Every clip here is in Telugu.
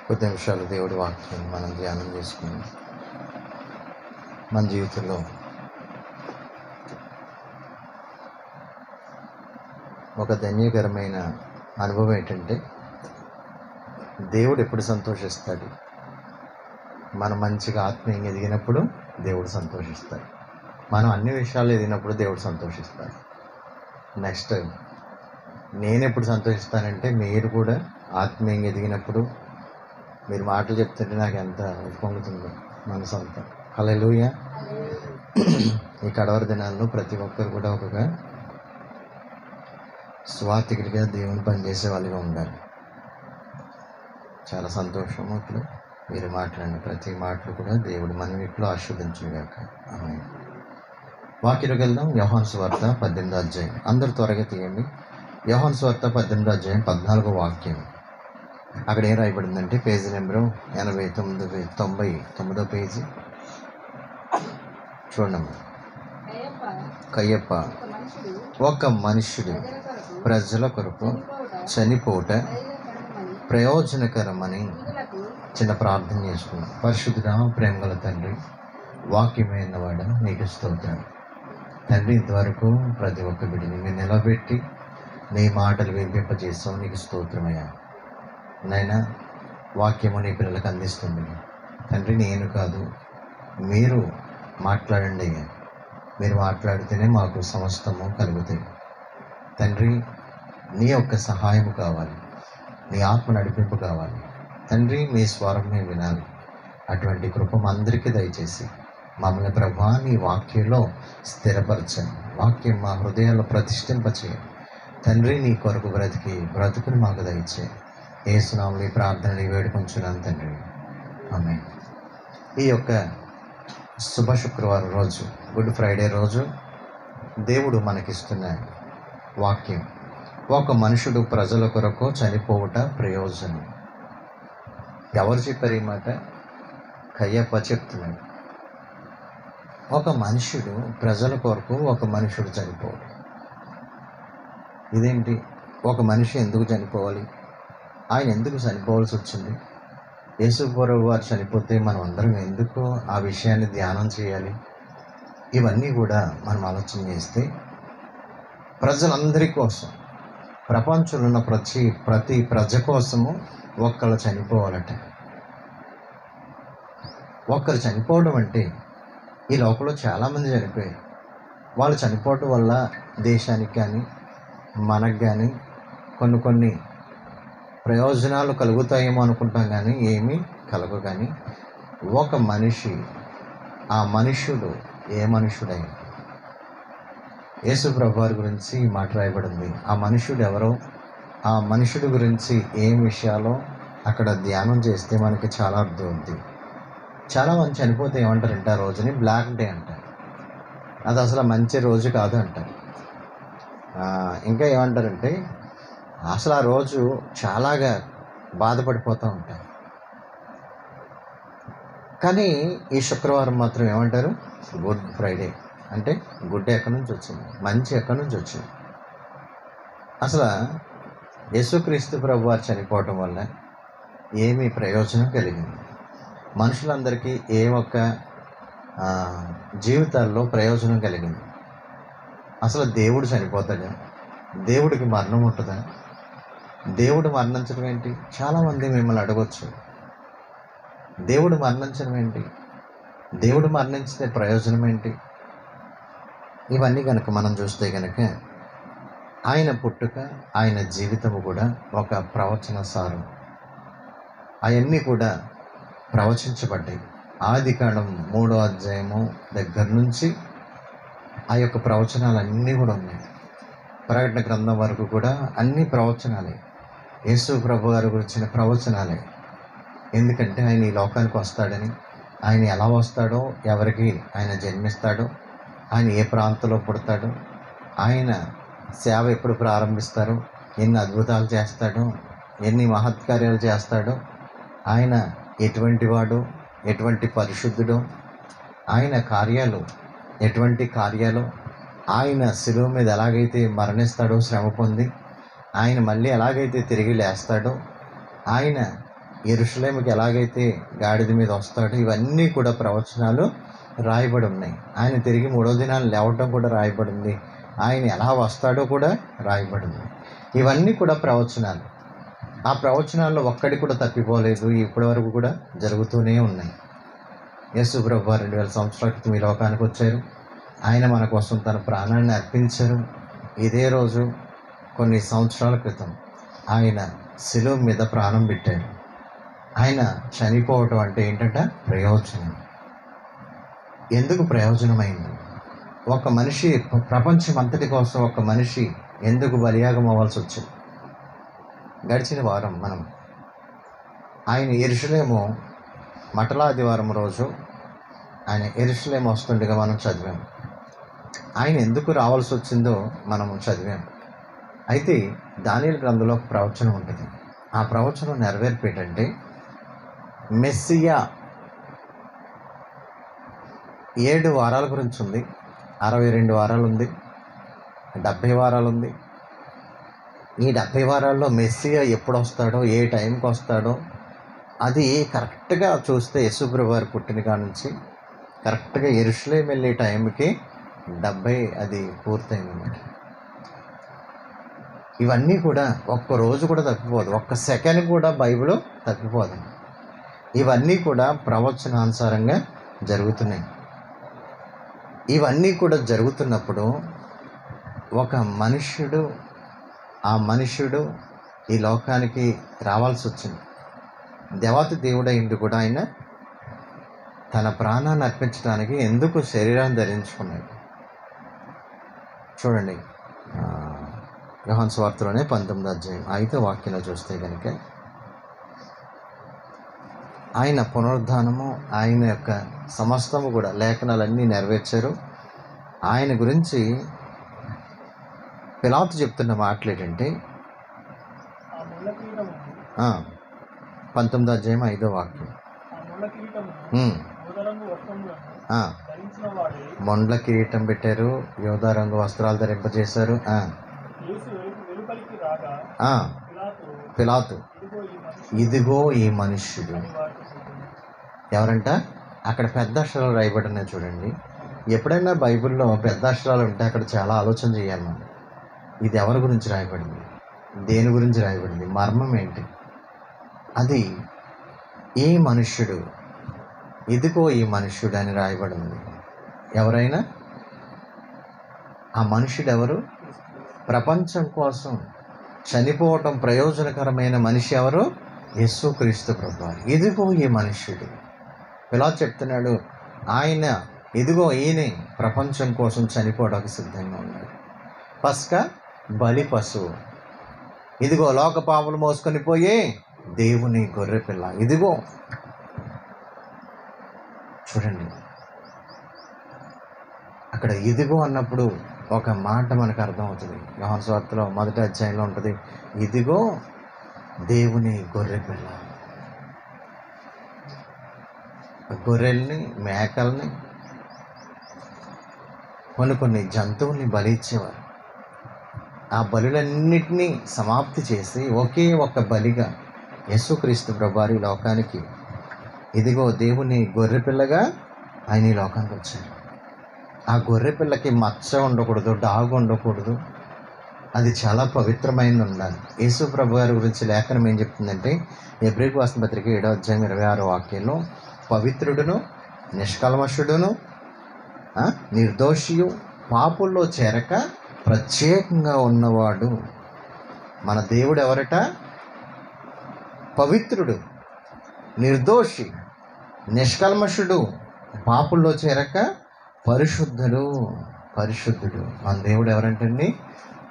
కొద్ది నిమిషాలు దేవుడి వాక్యం మనం ధ్యానం చేసుకుని మన జీవితంలో ఒక ధన్యకరమైన అనుభవం ఏంటంటే, దేవుడు ఎప్పుడు సంతోషిస్తాడు? మనం మంచిగా ఆత్మీయంగా ఎదిగినప్పుడు దేవుడు సంతోషిస్తాడు. మనం అన్ని విషయాలు ఎదిగినప్పుడు దేవుడు సంతోషిస్తాడు. నెక్స్ట్ నేను ఎప్పుడు సంతోషిస్తానంటే, మీరు కూడా ఆత్మీయంగా ఎదిగినప్పుడు మీరు మాటలు చెప్తుంటే నాకు ఎంత ఉప్పొంగుతుందో మనసు అంతా. హల్లెలూయా. ఈ కడవరి దినాల్లో ప్రతి ఒక్కరు కూడా ఒక స్వార్థికుడిగా దేవుని పనిచేసే వాళ్ళుగా ఉండాలి. చాలా సంతోషం. ఇప్పుడు మీరు మాట్లాడిన ప్రతి మాటలు కూడా దేవుడు మన వీటిలో ఆశీర్వదించుగాక. ఆమేన్. వాక్యంలోకి వెళ్దాం. యోహాను సువార్త 18వ అధ్యాయం. అందరూ త్వరగా తీయండి. యోహాను సువార్త 18వ అధ్యాయం 14వ వాక్యం. అక్కడ ఏం రాయబడిందంటే, పేజీ నెంబరు 99వ పేజీ చూడండి. కయ్యప్ప ఒక మనుషుడు ప్రజల కొరకు చనిపోట ప్రయోజనకరమని చిన్న ప్రార్థన చేసుకున్నాం. పరిశుద్ధుడా, ప్రేమగల తండ్రి, వాక్యమైన వాడ నీకు స్తోత్రం. తండ్రి, ఇంతవరకు ప్రతి ఒక్క బిడ్డని మీరు నిలబెట్టి నీ మాటలు వినిపింపజేస్తావు. నీకు స్తోత్రమయ్యా. నైనా వాక్యము నీ పిల్లలకు అందిస్తుంది తండ్రి. నేను కాదు, మీరు మాట్లాడండి అయ్యా. మీరు మాట్లాడితేనే మాకు సమస్తము కలుగుతాయి తండ్రి. నీ యొక్క సహాయము కావాలి, నీ ఆత్మ నడిపింపు కావాలి తండ్రి. మీ స్వరం మేము వినాలి. అటువంటి కృప అందరికీ దయచేసి మమ్మల్ని ప్రభా నీ వాక్యంలో స్థిరపరచండి. వాక్యం మా హృదయాల్లో ప్రతిష్ఠింపచేయండి తండ్రి. నీ కొరకు బ్రతుకుని మాకు దయచేయండి. యేసునామములో ఈ ప్రార్థనని వేడుకొంచున్నాను తండ్రి. ఆమేన్. ఈ యొక్క శుభ శుక్రవారం రోజు, గుడ్ ఫ్రైడే రోజు దేవుడు మనకిస్తున్న వాక్యం, ఒక మనుషుడు ప్రజల కొరకు చనిపోవుట ప్రయోజనం. ఎవరు చెప్పారు ఈ మాట? కయ్యప్ప చెప్తున్నాడు. ఒక మనుషుడు ప్రజల కొరకు ఒక మనుషుడు చనిపోవడం. ఇదేంటి? ఒక మనిషి ఎందుకు చనిపోవాలి? ఆయన ఎందుకు చనిపోవాల్సి వచ్చింది? యేసుప్రభువు వారు చనిపోతే మనం అందరం ఎందుకు ఆ విషయాన్ని ధ్యానం చేయాలి? ఇవన్నీ కూడా మనం ఆలోచన చేస్తే, ప్రజలందరి కోసం, ప్రపంచంలో ఉన్న ప్రతి ప్రజ కోసము ఒక్కళ్ళు చనిపోవాలట. ఒక్కరు చనిపోవడం అంటే, ఈ లోపల చాలామంది చనిపోయారు. వాళ్ళు చనిపోవడం వల్ల దేశానికి కానీ మనకు కానీ కొన్ని ప్రయోజనాలు కలుగుతాయేమో అనుకుంటాం, కానీ ఏమీ కలగవు. కానీ ఒక మనిషి, ఆ మనుషుడు ఏ మనుషుడై? యేసు ప్రభు వారి గురించి ఈ మాట రాయబడింది. ఆ మనుషుడు ఎవరో, ఆ మనుషుడి గురించి ఏం విషయాలో అక్కడ ధ్యానం చేస్తే మనకి చాలా అర్థం అవుతుంది. చాలామంది చనిపోతే ఏమంటారంటే, ఆ రోజుని బ్లాక్ డే అంటారు. అది అసలు మంచి రోజు కాదు అంటారు. ఇంకా ఏమంటారంటే, అసలు ఆ రోజు చాలాగా బాధపడిపోతూ ఉంటారు. కానీ ఈ శుక్రవారం మాత్రం ఏమంటారు? Good Friday. అంటే గుడ్ ఎక్కడి నుంచి వచ్చింది? మంచి ఎక్కడి నుంచి వచ్చింది? అసలు యేసుక్రీస్తు ప్రభు వారు చనిపోవటం వల్ల ఏమి ప్రయోజనం కలిగింది? మనుషులందరికీ ఏ ఒక్క జీవితాల్లో ప్రయోజనం కలిగింది? అసలు దేవుడు చనిపోతాడా? దేవుడికి మరణం ఉంటుందా? దేవుడు మరణించడం ఏంటి? చాలామంది మిమ్మల్ని అడగొచ్చు, దేవుడు మరణించడం ఏంటి? దేవుడు మరణించితే ప్రయోజనం ఏంటి? ఇవన్నీ కనుక మనం చూస్తే కనుక, ఆయన పుట్టుక, ఆయన జీవితము కూడా ఒక ప్రవచన సారం. అవన్నీ కూడా ప్రవచించబడ్డాయి. ఆదికాండం 3వ అధ్యాయము దగ్గర నుంచి ఆ యొక్క ప్రవచనాలన్నీ కూడా ఉన్నాయి. ప్రకటన గ్రంథం వరకు కూడా అన్ని ప్రవచనాలే, యేసు ప్రభు గారి గురించిన ప్రవచనాలే. ఎందుకంటే ఆయన ఈ లోకానికి వస్తాడని, ఆయన ఎలా వస్తాడో, ఎవరికి ఆయన జన్మిస్తాడో, ఆయన ఏ ప్రాంతంలో పుడతాడో, ఆయన సేవ ఎప్పుడు ప్రారంభిస్తారో, ఎన్ని అద్భుతాలు చేస్తాడో, ఎన్ని మహత్కార్యాలు చేస్తాడో, ఆయన ఎటువంటి వాడు, ఎటువంటి పరిశుద్ధుడో, ఆయన కార్యాలు ఎటువంటి కార్యాలు, ఆయన శిలువ మీద ఎలాగైతే మరణిస్తాడో శ్రమ పొంది, ఆయన మళ్ళీ ఎలాగైతే తిరిగి లేస్తాడో, ఆయన యెరూషలేముకి ఎలాగైతే గాడిద మీద వస్తాడో ఇవన్నీ కూడా ప్రవచనాలు రాయబడి ఉన్నాయి. ఆయన తిరిగి 3వ దినాన్ని లేవటం కూడా రాయబడి ఉంది. ఆయన ఎలా వస్తాడో కూడా రాయబడి ఉంది. ఇవన్నీ కూడా ప్రవచనాలు. ఆ ప్రవచనాల్లో ఒక్కడి కూడా తప్పిపోలేదు. ఇప్పటి వరకు కూడా జరుగుతూనే ఉన్నాయి. యేసు ప్రభువు 2000 సంవత్సరాల క్రితం ఈ లోకానికి వచ్చారు. ఆయన మన కోసం తన ప్రాణాన్ని అర్పించారు. ఇదే రోజు కొన్ని సంవత్సరాల క్రితం ఆయన శిలువ మీద ప్రాణం పెట్టారు. ఆయన చనిపోవటం అంటే ఏంటంటే ప్రయోజనం. ఎందుకు ప్రయోజనమైంది? ఒక మనిషి, ప్రపంచం అంతటి కోసం ఒక మనిషి ఎందుకు బలియాగం అవ్వాల్సి వచ్చింది? గడిచిన వారం మనం ఆయన యెరూషలేము మటల ఆదివారం రోజు ఆయన యెరూషలేము వస్తుండగా మనం చదివాము. ఆయన ఎందుకు రావాల్సి వచ్చిందో మనం చదివాము. అయితే దానియేలు గ్రంథంలో ఒక ప్రవచనం ఉంటుంది. ఆ ప్రవచనం నెరవేర్పు ఏంటంటే మెస్సియా 7 వారాల గురించి ఉంది. 62 వారాలు ఉంది, 70 వారాలు ఉంది. ఈ 70 వారాల్లో మెస్సియా ఎప్పుడు వస్తాడో, ఏ టైంకి వస్తాడో అది కరెక్ట్గా చూస్తే యేసుప్రభువు వారు పుట్టిన కాడ నుంచి కరెక్ట్గా యెరూషలేము వెళ్ళే టైంకి 70 అది పూర్తయిందన్నమాట. ఇవన్నీ కూడా ఒక్క రోజు కూడా తప్పిపోదు, ఒక్క సెకండ్ కూడా బైబిల్ తప్పిపోదు. ఇవన్నీ కూడా ప్రవచనానుసారంగా జరుగుతున్నాయి. ఇవన్నీ కూడా జరుగుతున్నప్పుడు ఒక మనుష్యుడు, ఆ మనుష్యుడు ఈ లోకానికి రావాల్సి వచ్చింది. దేవాతి దేవుడైంది కూడా ఆయన తన ప్రాణాన్ని అర్పించడానికి ఎందుకు శరీరాన్ని ధరించుకున్నాడు? చూడండి, యోహాను సువార్తలోనే 19వ అధ్యాయం 5వ వాక్యంలో చూస్తే కనుక ఆయన పునరుద్ధానము, ఆయన యొక్క సమస్తము కూడా లేఖనాలన్నీ నెరవేర్చారు. ఆయన గురించి పిలాతు చెప్తున్న మాటలు ఏంటంటే 19వ అధ్యాయం 5వ వాక్యం, మొండ్ల కిరీటం పెట్టారు, యోధా రంగు వస్త్రాలు ధరింపజేశారు. పిలాతు ఇదిగో ఈ మనుష్యుడు. ఎవరంట? అక్కడ పెద్ద అక్షరాలు రాయబడినాయి చూడండి. ఎప్పుడైనా బైబిల్లో పెద్ద అక్షరాలు ఉంటే అక్కడ చాలా ఆలోచన చేయాలి మనం. ఇది ఎవరి గురించి రాయబడింది, దేని గురించి రాయబడింది, మర్మం ఏంటి? అది ఈ మనుష్యుడు, ఇదిగో ఈ మనుష్యుడు అని రాయబడింది. ఎవరైనా ఆ మనుష్యుడు ఎవరు? ప్రపంచం కోసం చనిపోవటం ప్రయోజనకరమైన మనిషి ఎవరు? యేసుక్రీస్తు ప్రభువారు. ఇదిగో ఈ మనుష్యుడు. పిలాతు చెప్తున్నాడు, ఆయన ఇదిగో ఈయనే ప్రపంచం కోసం చనిపోవడానికి సిద్ధంగా ఉన్నాడు. పస్కా బలి పశువు, ఇదిగో లోక పాపలు మోసుకొని పోయే దేవుని గొర్రె పిల్ల. ఇదిగో చూడండి, అక్కడ ఇదిగో అన్నప్పుడు ఒక మాట మనకు అర్థమవుతుంది. యోహాను సువార్తలో 1వ అధ్యాయంలో ఉంటుంది, ఇదిగో దేవుని గొర్రె పిల్ల. గొర్రెల్ని, మేకల్ని, కొన్ని జంతువుల్ని బలి ఇచ్చేవారు. ఆ బలులన్నిటినీ సమాప్తి చేసి ఒకే ఒక బలిగా యేసుక్రీస్తు ప్రభువారు ఈ లోకానికి, ఇదిగో దేవుని గొర్రె పిల్లగా ఆయన ఈ లోకానికి వచ్చారు. ఆ గొర్రె పిల్లకి మచ్చ ఉండకూడదు, డాగు ఉండకూడదు, అది చాలా పవిత్రమైనది ఉండాలి. యేసు ప్రభు గారి గురించి లేఖనం ఏం చెప్తుందంటే హెబ్రీయులకు రాసిన పత్రిక 7వ అధ్యాయం 26వ వాక్యంలో, పవిత్రుడును, నిష్కల్మషుడును, నిర్దోషియు, పాపుల్లో చేరక ప్రత్యేకంగా ఉన్నవాడు మన దేవుడు ఎవరట? పవిత్రుడు, నిర్దోషి, నిష్కల్మషుడు, పాపుల్లో చేరక పరిశుద్ధుడు. పరిశుద్ధుడు మన దేవుడు ఎవరంటండి?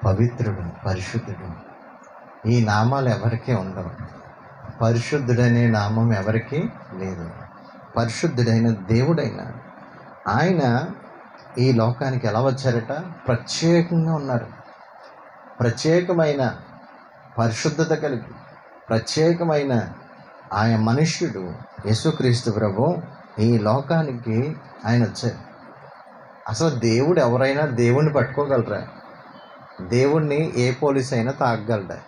పవిత్రుడు, పరిశుద్ధుడు. ఈ నామాలు ఎవరికీ ఉండవు. పరిశుద్ధుడనే నామం ఎవరికీ లేదు. పరిశుద్ధుడైన దేవుడైన ఆయన ఈ లోకానికి ఎలా వచ్చారట? ప్రత్యేకంగా ఉన్నారు. ప్రత్యేకమైన పరిశుద్ధత కలిగి ప్రత్యేకమైన ఆయన మనుష్యుడు యేసుక్రీస్తు ప్రభు ఈ లోకానికి ఆయన వచ్చారు. అసలు దేవుడు ఎవరైనా దేవుణ్ణి పట్టుకోగలరా? దేవుణ్ణి ఏ పోలీస్ అయినా తాగగలరా?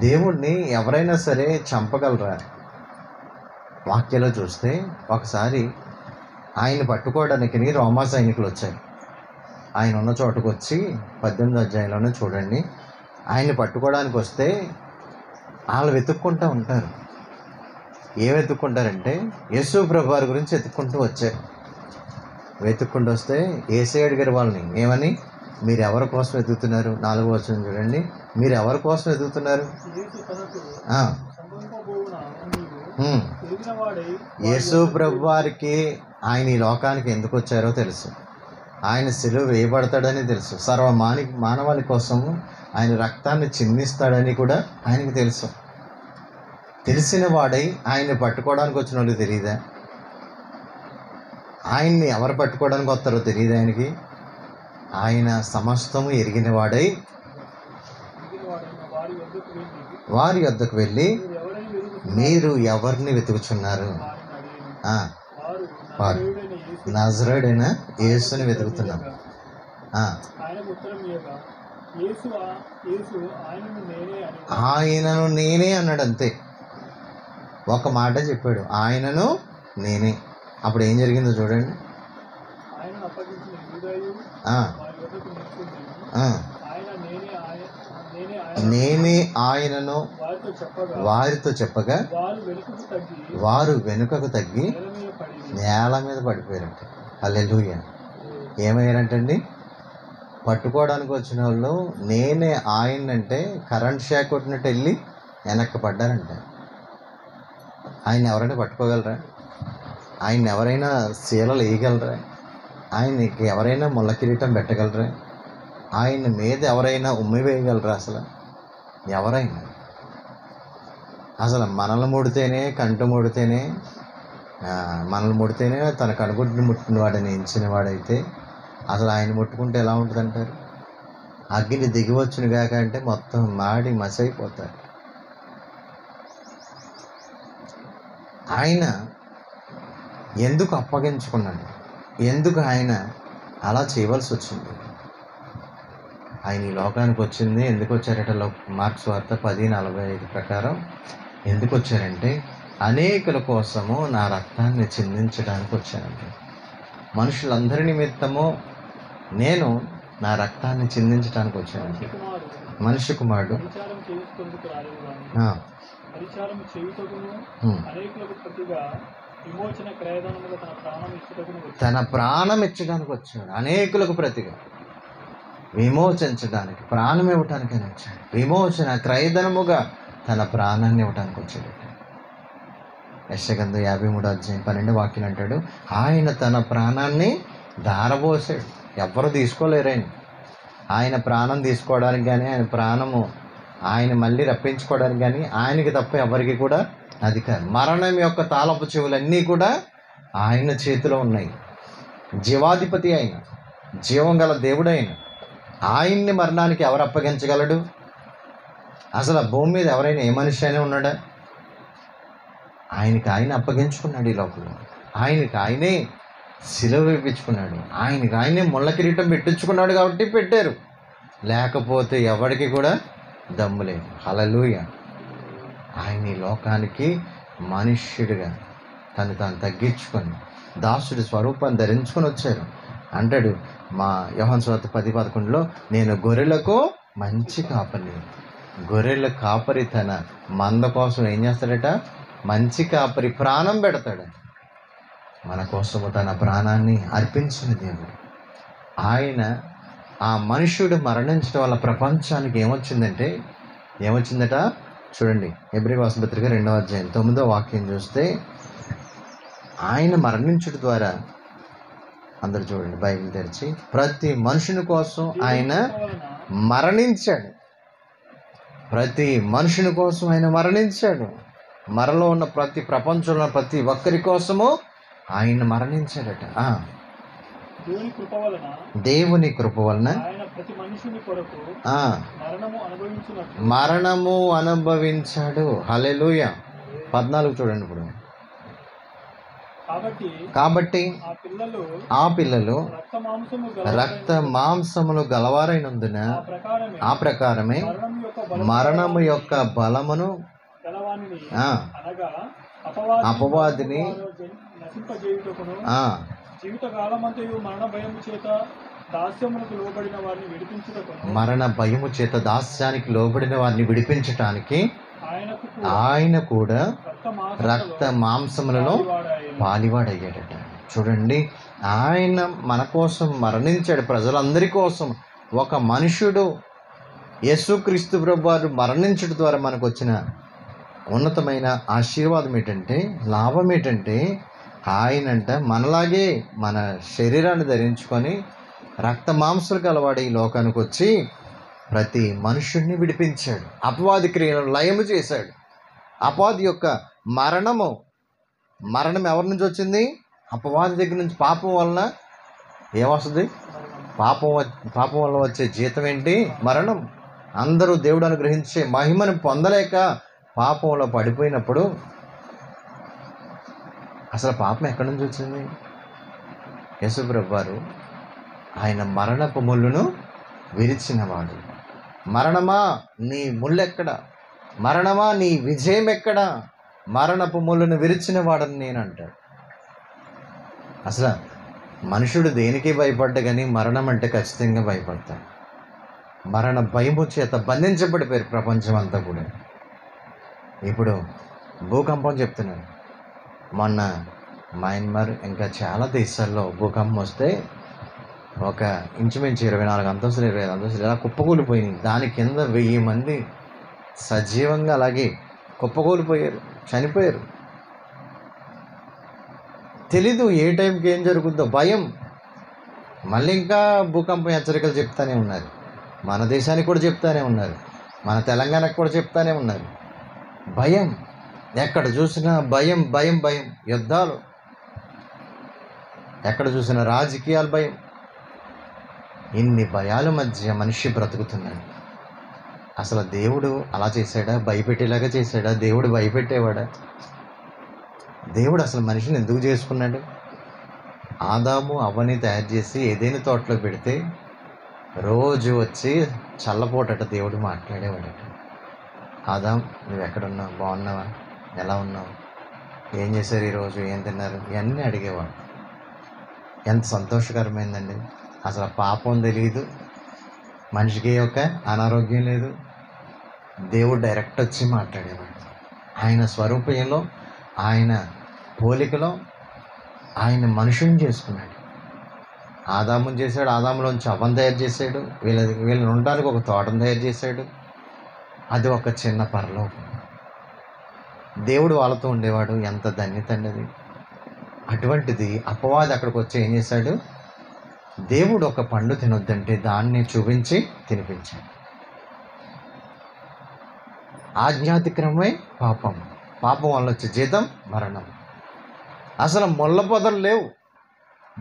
దేవుణ్ణి ఎవరైనా సరే చంపగలరా? వాక్యంలో చూస్తే ఒకసారి ఆయన పట్టుకోవడానికి రోమా సైనికులు వచ్చారు. ఆయన ఉన్న చోటుకు వచ్చి 18వ అధ్యాయంలోనే చూడండి, ఆయన్ని పట్టుకోవడానికి వస్తే వాళ్ళు వెతుక్కుంటూ ఉంటారు. ఏం వెతుక్కుంటారంటే యేసు ప్రభు వారి గురించి వెతుక్కుంటూ వచ్చారు. వెతుక్కుంటూ వస్తే యేసే అడిగారు వాళ్ళని, ఏమని? మీరు ఎవరి కోసం వెతుకుతున్నారు? 4వ వచనం చూడండి, మీరు ఎవరి కోసం వెతుకుతున్నారు? యేసు ప్రభు వారికి ఆయన ఈ లోకానికి ఎందుకు వచ్చారో తెలుసు. ఆయన సిలువ వేయబడతాడని తెలుసు. మానవాళి కోసం ఆయన రక్తాన్ని చిందిస్తాడని కూడా ఆయనకు తెలుసు. తెలిసిన వాడై ఆయన్ని పట్టుకోవడానికి వచ్చిన వాళ్ళు తెలియదా? ఆయన్ని ఎవరు పట్టుకోవడానికి వస్తారో తెలియదు ఆయనకి. ఆయన సమస్తము ఎరిగిన వాడై వారి వద్దకు వెళ్ళి, మీరు ఎవరిని వెతుకుచున్నారు? వారు నజరేయుడైన యేసుని వెతుకుతున్నాం. ఆయనను నేనే అన్నాడు. అంతే, ఒక మాట చెప్పాడు, ఆయనను నేనే. అప్పుడు ఏం జరిగిందో చూడండి. నేనే ఆయనను వారితో చెప్పగా వారు వెనుకకు తగ్గి నేల మీద పడిపోయారంట. హల్లెలూయా. ఏమయ్యారంటండి? పట్టుకోవడానికి వచ్చిన వాళ్ళు నేనే ఆయనంటే కరెంట్ షాక్ కొట్టినట్టు వెళ్ళి వెనక్కి పడ్డారంట. ఆయన ఎవరైనా పట్టుకోగలరా? ఆయన ఎవరైనా శీలలు వేయగలరా? ఆయనకి ఎవరైనా ముళ్ళ కిరీటం పెట్టగలరా? ఆయన మీద ఎవరైనా ఉమ్మి వేయగలరా? ఎవరైనా మనల్ని ముడితేనే, కంటు ముడితేనే, మనల్ని ముడితేనే తన కనుగుడ్డుని ముట్టిన వాడని ఎంచిన వాడైతే ఆయన ముట్టుకుంటే ఎలా ఉంటుంది అంటారు? అగ్ని దిగివచ్చును గాక అంటే మొత్తం మాడి మసైపోతారు. ఆయన ఎందుకు అప్పగించుకున్నాడు? ఎందుకు ఆయన అలా చేయవలసి వచ్చింది? ఆయన ఈ లోకానికి వచ్చింది ఎందుకు వచ్చారట? మార్క్స్ వార్త 10:45 ప్రకారం ఎందుకు వచ్చారంటే, అనేకుల కోసము నా రక్తాన్ని చిందించడానికి వచ్చానండి. మనుషులందరి నిమిత్తము నేను నా రక్తాన్ని చిందించడానికి వచ్చానండి. మనిషి కుమారుడు తన ప్రాణం ఇచ్చడానికి వచ్చాడు. అనేకులకు ప్రతిగా విమోచించడానికి, ప్రాణం ఇవ్వటానికి ఆయన వచ్చాడు. విమోచన క్రయధనముగా తన ప్రాణాన్ని ఇవ్వటానికి వచ్చాడు. యెషయా 53వ అధ్యాయం 12వ వాక్యం అంటాడు, ఆయన తన ప్రాణాన్ని ధారపోసాడు. ఎవ్వరు తీసుకోలేరు. ఆయన ప్రాణం తీసుకోవడానికి కానీ, ఆయన ప్రాణము ఆయన మళ్ళీ రప్పించుకోవడానికి కానీ ఆయనకి తప్ప ఎవరికి కూడా అధికారం. మరణం యొక్క తాళపు చెవులన్నీ కూడా ఆయన చేతిలో ఉన్నాయి. జీవాధిపతి అయిన, జీవం గల దేవుడు అయిన ఆయన్ని మరణానికి ఎవరు అప్పగించగలడు? భూమి మీద ఎవరైనా ఏ మనిషి అయినా ఉన్నాడా? ఆయనకి ఆయన అప్పగించుకున్నాడు. ఈ లోకంలో ఆయనకి ఆయనే సిలువ వేయించుకున్నాడు. ఆయనకి ఆయనే ముళ్ళ కిరీటం పెట్టించుకున్నాడు కాబట్టి పెట్టారు. లేకపోతే ఎవరికి కూడా దమ్ము లేదు. హల్లెలూయా. ఆయన ఈ లోకానికి మనుష్యుడిగా తను తగ్గించుకొని దాసుడి స్వరూపాన్ని ధరించుకొని వచ్చారు. అంటాడు యోహాను సువార్త 10:11, నేను గొర్రెలకు మంచి కాపరి. గొర్రెల కాపరి తన మంద కోసం ఏం చేస్తాడట? మంచి కాపరి ప్రాణం పెడతాడు. మన కోసము తన ప్రాణాన్ని అర్పించిన దేవుడు. ఆయన ఆ మనుష్యుడు మరణించడం వల్ల ప్రపంచానికి ఏమొచ్చిందట? చూడండి, హెబ్రీ పత్రిక 2వ అధ్యాయం 9వ వాక్యం చూస్తే, ఆయన మరణించడం ద్వారా, అందరు చూడండి బైబిల్ తెరిచి, ప్రతి మనుషుని కోసం ఆయన మరణించాడు. ప్రతి మనుషుని కోసం ఆయన మరణించాడు. మరలో ఉన్న ప్రపంచంలో ప్రతి ఒక్కరి కోసము ఆయన మరణించాడట. దేవుని కృప వలన మరణము అనుభవించాడు. హల్లెలూయా. 14 చూడండి. ఇప్పుడు కాబట్టి ఆ పిల్లలు రక్త మాంసములు గలవారైనందున ఆ ప్రకారమే మరణము యొక్క బలమును అపవాదిని మరణ భయము చేత దాస్యానికి లోబడిన వారిని విడిపించటానికి ఆయన కూడా రక్త మాంసములలో పాలివాడయ్యాడట. చూడండి, ఆయన మన కోసం మరణించాడు, ప్రజలందరి కోసం. ఒక మనుషుడు యేసుక్రీస్తు ప్రభువారు మరణించడం ద్వారా మనకు వచ్చిన ఉన్నతమైన ఆశీర్వాదం ఏంటంటే, లాభం ఏంటంటే, ఆయనంట మనలాగే మన శరీరాన్ని ధరించుకొని రక్త మాంసాలు గలవాడు ఈ లోకానికి వచ్చి ప్రతి మనుషుడిని విడిపించాడు, అపవాది క్రియలను లయము చేశాడు. అపవాది యొక్క మరణం ఎవరి నుంచి వచ్చింది? అపవాది దగ్గర నుంచి. పాపం వలన ఏమొస్తుంది? పాపం వల్ల వచ్చే జీతం ఏంటి? మరణం. అందరూ దేవుడు అనుగ్రహించే మహిమను పొందలేక పాపంలో పడిపోయినప్పుడు అసలు పాపం ఎక్కడి నుంచి వచ్చింది? యేసు ప్రభువారు ఆయన మరణపు ముళ్ళును విరిచినవాడు. మరణమా నీ ముళ్ళెక్కడ? మరణమా నీ విజయం ఎక్కడ? మరణపు ముళ్ళును విరిచిన వాడని నేను అంటాడు. అసలు మనుషుడు దేనికి భయపడ్డా కానీ మరణం అంటే ఖచ్చితంగా భయపడతాడు. మరణ భయము చేత బంధించబడిపోయారు ప్రపంచం అంతా కూడా. ఇప్పుడు భూకంపం చెప్తున్నాను. మొన్న మయన్మార్ ఇంకా చాలా దేశాల్లో భూకంపం వస్తే ఒక ఇంచుమించు 24 అంతస్తులు 25 అంతస్తులు ఇలా కుప్పకూలిపోయినాయి. దాని కింద 1000 మంది సజీవంగా అలాగే కుప్పకూలిపోయారు, చనిపోయారు. తెలీదు ఏ టైంకి ఏం జరుగుతుందో, భయం. మళ్ళీ ఇంకా భూకంపం హెచ్చరికలు చెప్తానే ఉన్నారు. మన దేశానికి కూడా చెప్తానే ఉన్నారు, మన తెలంగాణకు కూడా చెప్తానే ఉన్నారు. భయం, ఎక్కడ చూసినా భయం భయం భయం. యుద్ధాలు, ఎక్కడ చూసినా రాజకీయాలు, భయం. ఇన్ని భయాల మధ్య మనిషి బ్రతుకుతున్నాడు. అసలు దేవుడు అలా చేశాడా? భయపెట్టేలాగా చేశాడా? దేవుడు భయపెట్టేవాడా? దేవుడు అసలు మనిషిని ఎందుకు చేసుకున్నాడు? ఆదాము అవ్వని తయారు చేసి ఏదైనా తోటలో పెడితే రోజు వచ్చి చల్లపోటట దేవుడు మాట్లాడేవాడట. ఆదాం, నువ్వు ఎక్కడున్నావు? బాగున్నావా? ఎలా ఉన్నావు? ఏం చేశారు ఈరోజు? ఏం తిన్నారు? ఇవన్నీ అడిగేవాడు. ఎంత సంతోషకరమైందండి. అసలు పాపం తెలియదు మనిషికి, యొక్క అనారోగ్యం లేదు. దేవుడు డైరెక్ట్ వచ్చి మాట్లాడేవాడు. ఆయన స్వరూపంలో, ఆయన పోలికలో ఆయన మనుషుని చేసుకున్నాడు. ఆదాముని చేశాడు, ఆదాములోంచి అవ్వను తయారు చేశాడు, వీళ్ళని ఉండడానికి ఒక తోటను తయారు చేశాడు. అది ఒక చిన్న పరలోకం. దేవుడు వాళ్ళతో ఉండేవాడు. ఎంత ధన్యత అండి అది. అటువంటిది అపవాది అక్కడికి వచ్చి ఏం చేశాడు? దేవుడు ఒక పండు తినొద్దంటే దాన్ని చూపించి తినిపించాడు. ఆజ్ఞాతిక్రమమే పాపం. పాపం వల్ల వచ్చే జీతం మరణం. అసలు ముళ్ళ పొదలు లేవు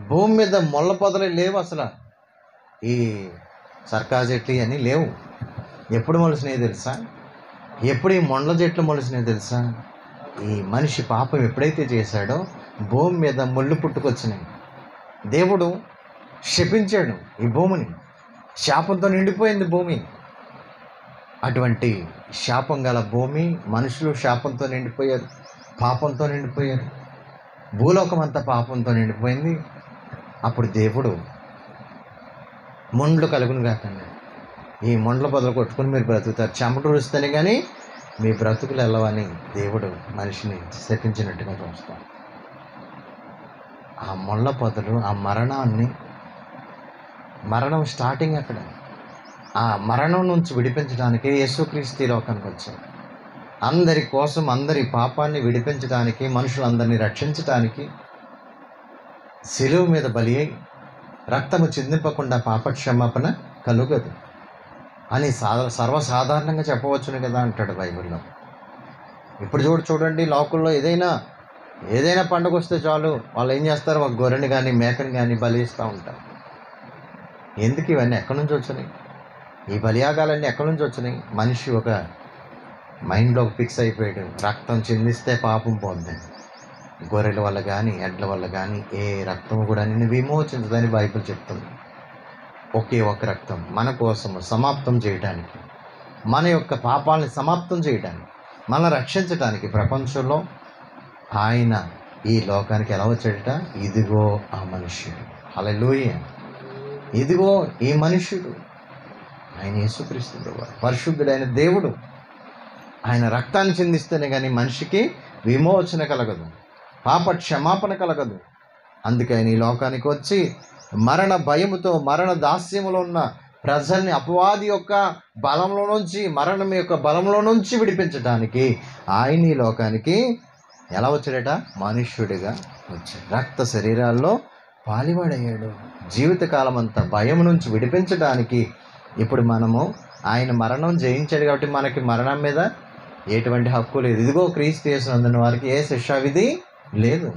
భూమి మీద, ముళ్ళ పొదలే లేవు అసలు. ఈ సర్కార్ చెట్లు ఇవన్నీ లేవు. ఎప్పుడు మొలిసినాయి తెలుసా? ఎప్పుడు ఈ మొండ్ల చెట్లు మొలిసినాయి తెలుసా? ఈ మనిషి పాపం ఎప్పుడైతే చేశాడో భూమి మీద ముళ్ళు పుట్టుకొచ్చినాయి. దేవుడు శపించాడు ఈ భూమిని. శాపంతో నిండిపోయింది భూమి. అటువంటి శాపం గల భూమి, మనుషులు శాపంతో నిండిపోయారు, పాపంతో నిండిపోయారు. భూలోకం అంతా పాపంతో నిండిపోయింది. అప్పుడు దేవుడు మొండ్లు కలుగును కాకండి, ఈ మొండ్ల బదులు కొట్టుకుని మీరు బ్రతుకుతారు, చెమటూరుస్తేనే కానీ మీ బ్రతుకులు వెళ్ళవని దేవుడు మనిషిని శపించినట్టుగా చూస్తాం. ఆ ముళ్ళ పొదలు, ఆ మరణం స్టార్టింగ్ అక్కడ. ఆ మరణం నుంచి విడిపించడానికి యేసుక్రీస్తు లోకానికి వచ్చాడు. అందరి కోసం, అందరి పాపాన్ని విడిపించడానికి, మనుషులందరినీ రక్షించడానికి శిలువ మీద బలి అయి రక్తము చిందింపకుండా పాపక్షమాపణ కలుగదు అని సర్వసాధారణంగా చెప్పవచ్చును కదా అంటాడు బైబిల్లో. ఇప్పుడు చూడండి, లోకల్లో ఏదైనా పండుగ వస్తే చాలు వాళ్ళు ఏం చేస్తారు? ఒక గొర్రెని కానీ మేకని కానీ బలి ఇస్తూ ఉంటారు. ఎందుకు? ఇవన్నీ ఎక్కడి నుంచి వచ్చినాయి? ఈ బలియాగాలన్నీ ఎక్కడి నుంచి వచ్చినాయి? మనిషి ఒక మైండ్లో ఫిక్స్ అయిపోయాడు, రక్తం చిందిస్తే పాపం పోద్ది. గొర్రెల వల్ల కానీ ఎడ్ల వల్ల కానీ ఏ రక్తము కూడా నిన్ను విమోచించదని బైబిల్ చెప్తుంది. ఒకే ఒక రక్తం మన కోసము సమాప్తం చేయడానికి, మన యొక్క పాపాలని సమాప్తం చేయడానికి, మనల్ని రక్షించడానికి ప్రపంచంలో ఆయన ఈ లోకానికి ఎలా వచ్చాడట? ఇదిగో ఆ మనుష్యుడు. హల్లెలూయా! ఇదిగో ఈ మనుష్యుడు, ఆయన యేసుక్రీస్తు ప్రభువు, పరిశుద్ధుడైన దేవుడు. ఆయన రక్తాన్ని చిందిస్తేనే కానీ మనిషికి విమోచన కలగదు, పాప క్షమాపణ కలగదు. అందుకే ఆయన ఈ లోకానికి వచ్చి మరణ భయముతో, మరణ దాస్యములో ఉన్న ప్రజల్ని అపవాది యొక్క బలంలో నుంచి, మరణం యొక్క బలంలో నుంచి విడిపించడానికి ఆయన ఈ లోకానికి ఎలా వచ్చాడట? మనుష్యుడిగా వచ్చాడు. రక్త శరీరాల్లో పాలివాడయ్యాడు. జీవితకాలం అంతా భయం నుంచి విడిపించడానికి ఇప్పుడు మనము ఆయన మరణం జయించాడు కాబట్టి మనకి మరణం మీద ఎటువంటి హక్కు లేదు. ఇదిగో క్రీస్తు యేసునందున్న వారికి ఏ శిక్షా విధి లేదు.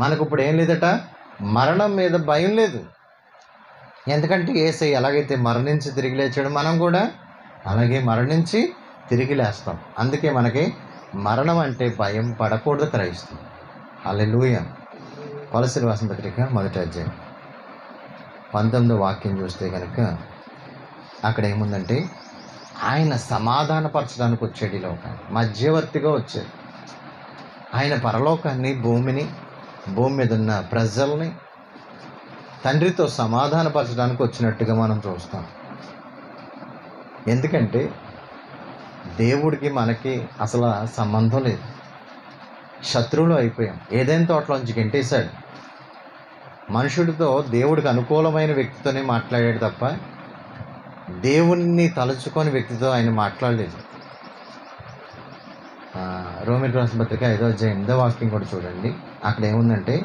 మనకు ఇప్పుడు ఏం లేదట? మరణం మీద భయం లేదు. ఎందుకంటే యేసయ్య ఎలాగైతే మరణించి తిరిగి లేచాడు, మనం కూడా అలాగే మరణించి తిరిగి లేస్తాం. అందుకే మనకి మరణం అంటే భయం పడకూడదు క్రైస్తవం. హల్లెలూయా! కొలస్సీయులకు రాసిన పత్రిక 1వ అధ్యాయం 19వ వాక్యం చూస్తే కనుక అక్కడ ఏముందంటే, ఆయన సమాధానపరచడానికి వచ్చాడు ఈ లోకాన్ని, మధ్యవర్తిగా వచ్చాడు. ఆయన పరలోకాన్ని, భూమిని, భూమి మీద ఉన్న ప్రజల్ని తండ్రితో సమాధానపరచడానికి వచ్చినట్టుగా మనం చూస్తాం. ఎందుకంటే దేవుడికి మనకి అసలు సంబంధం లేదు. శత్రువులు అయిపోయాం. ఏదైనా తోటలోంచి గెంటేశాడు. మనుషుడితో దేవుడికి అనుకూలమైన వ్యక్తితోనే మాట్లాడాడు తప్ప దేవుణ్ణి తలుచుకొని వ్యక్తితో ఆయన మాట్లాడలేదు. రోమీయులకు రాసిన పత్రిక 5వ అధ్యాయం 8వ వాక్యం కూడా చూడండి. అక్కడ ఏముందంటే,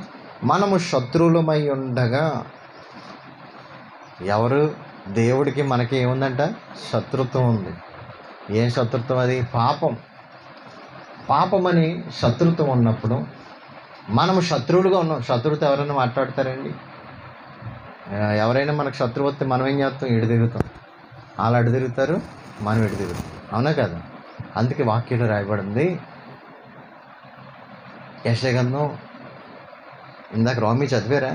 మనము శత్రువులమై ఉండగా, ఎవరు? దేవుడికి మనకి ఏముందంట? శత్రుత్వం ఉంది. ఏ శత్రుత్వం అది? పాపం. పాపమని శత్రుత్వం ఉన్నప్పుడు మనము శత్రువులుగా ఉన్నాం. శత్రువుతో ఎవరైనా మాట్లాడతారండి? ఎవరైనా మనకు శత్రువు వస్తే మనం ఏం చేస్తాం? ఎడు తిరుగుతాం. వాళ్ళు అడు తిరుగుతారు, మనం ఎడు తిరుగుతాం. అవునా కదా? అందుకే వాక్యంలో రాయబడింది, యెషయా గ్రంథం, ఇందాక రోమి చదివారా?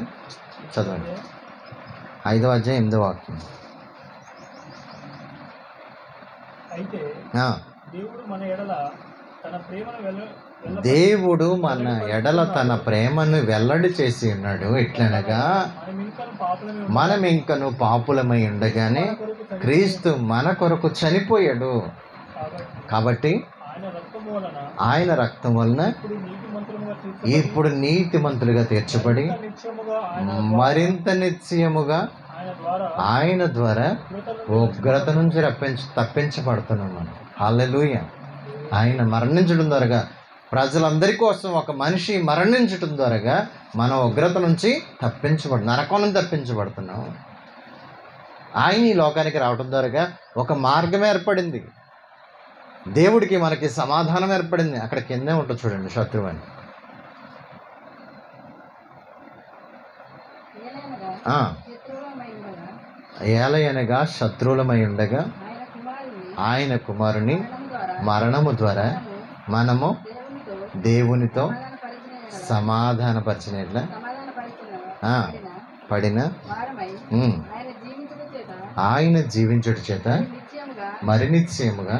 చదవండి. 5వ అధ్యాయం 8వ వాక్యం. దేవుడు మన ఎడల తన ప్రేమను వెల్లడి చేసి ఉన్నాడు. ఎట్లనగా, మనం ఇంకను పాపులమై ఉండగానే క్రీస్తు మన కొరకు చనిపోయాడు. కాబట్టి ఆయన రక్తం వలన ఇప్పుడు నీతిమంతులుగా తీర్చబడి మరింత నిశ్చయముగా ఆయన ద్వారా ఉగ్రత నుంచి తప్పించబడుతున్నాం మనం. హల్లెలూయా! ఆయన మరణించడం ద్వారా, ప్రజలందరి కోసం ఒక మనిషి మరణించడం ద్వారా మనం ఉగ్రత నుంచి నరకం నుంచి తప్పించబడుతున్నాం. ఆయన ఈ లోకానికి రావడం ద్వారా ఒక మార్గం ఏర్పడింది. దేవుడికి మనకి సమాధానం ఏర్పడింది. అక్కడ కిందే ఉంటుంది చూడండి, శత్రువు అని. ఏలయనగా శత్రువులమై ఉండగా ఆయన కుమారుని మరణము ద్వారా మనము దేవునితో సమాధానపరిచినట్ల పడిన ఆయన జీవించుట చేత మరి నిశ్చయముగా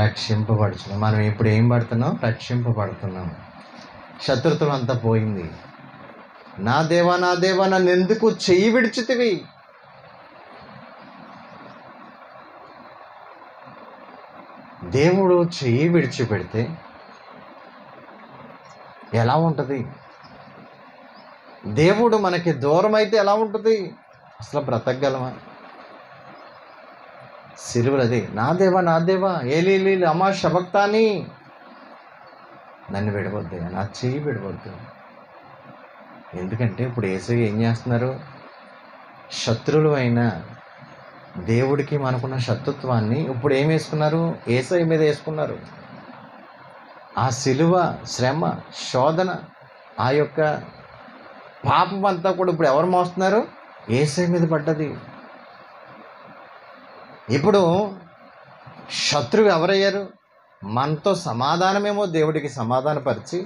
రక్షింపబడుచున్నాం. మనం ఇప్పుడు ఏం పడుతున్నాం? రక్షింపబడుతున్నాం. శత్రుత్వం అంతా పోయింది. నా దేవా, నా దేవా, నన్ను ఎందుకు చెయ్యి విడిచితివి? దేవుడు చెయ్యి విడిచిపెడితే ఎలా ఉంటుంది? దేవుడు మనకి దూరం అయితే ఎలా ఉంటుంది? అసలు బ్రతకగలమా? సిలువలది, నా దేవా, నా దేవా, ఏలీ లమా శబక్తాని, నన్ను విడవద్దు, నా చెయ్యి విడవద్దు. ఎందుకంటే ఇప్పుడు యేసయ్య ఏం చేస్తున్నారు? శత్రువులు అయిన దేవుడికి మనకున్న శత్రుత్వాన్ని ఇప్పుడు ఏం వేసుకున్నారు? యేసయ్య మీద వేసుకున్నారు. ఆ సిలువ శ్రమ, శోధన, ఆ యొక్క పాపం అంతా కూడా ఇప్పుడు ఎవరు మోస్తున్నారు? యేసయ్య మీద పడ్డది. ఇప్పుడు శత్రువు ఎవరయ్యారు? మనతో సమాధానమేమో దేవుడికి సమాధానపరిచి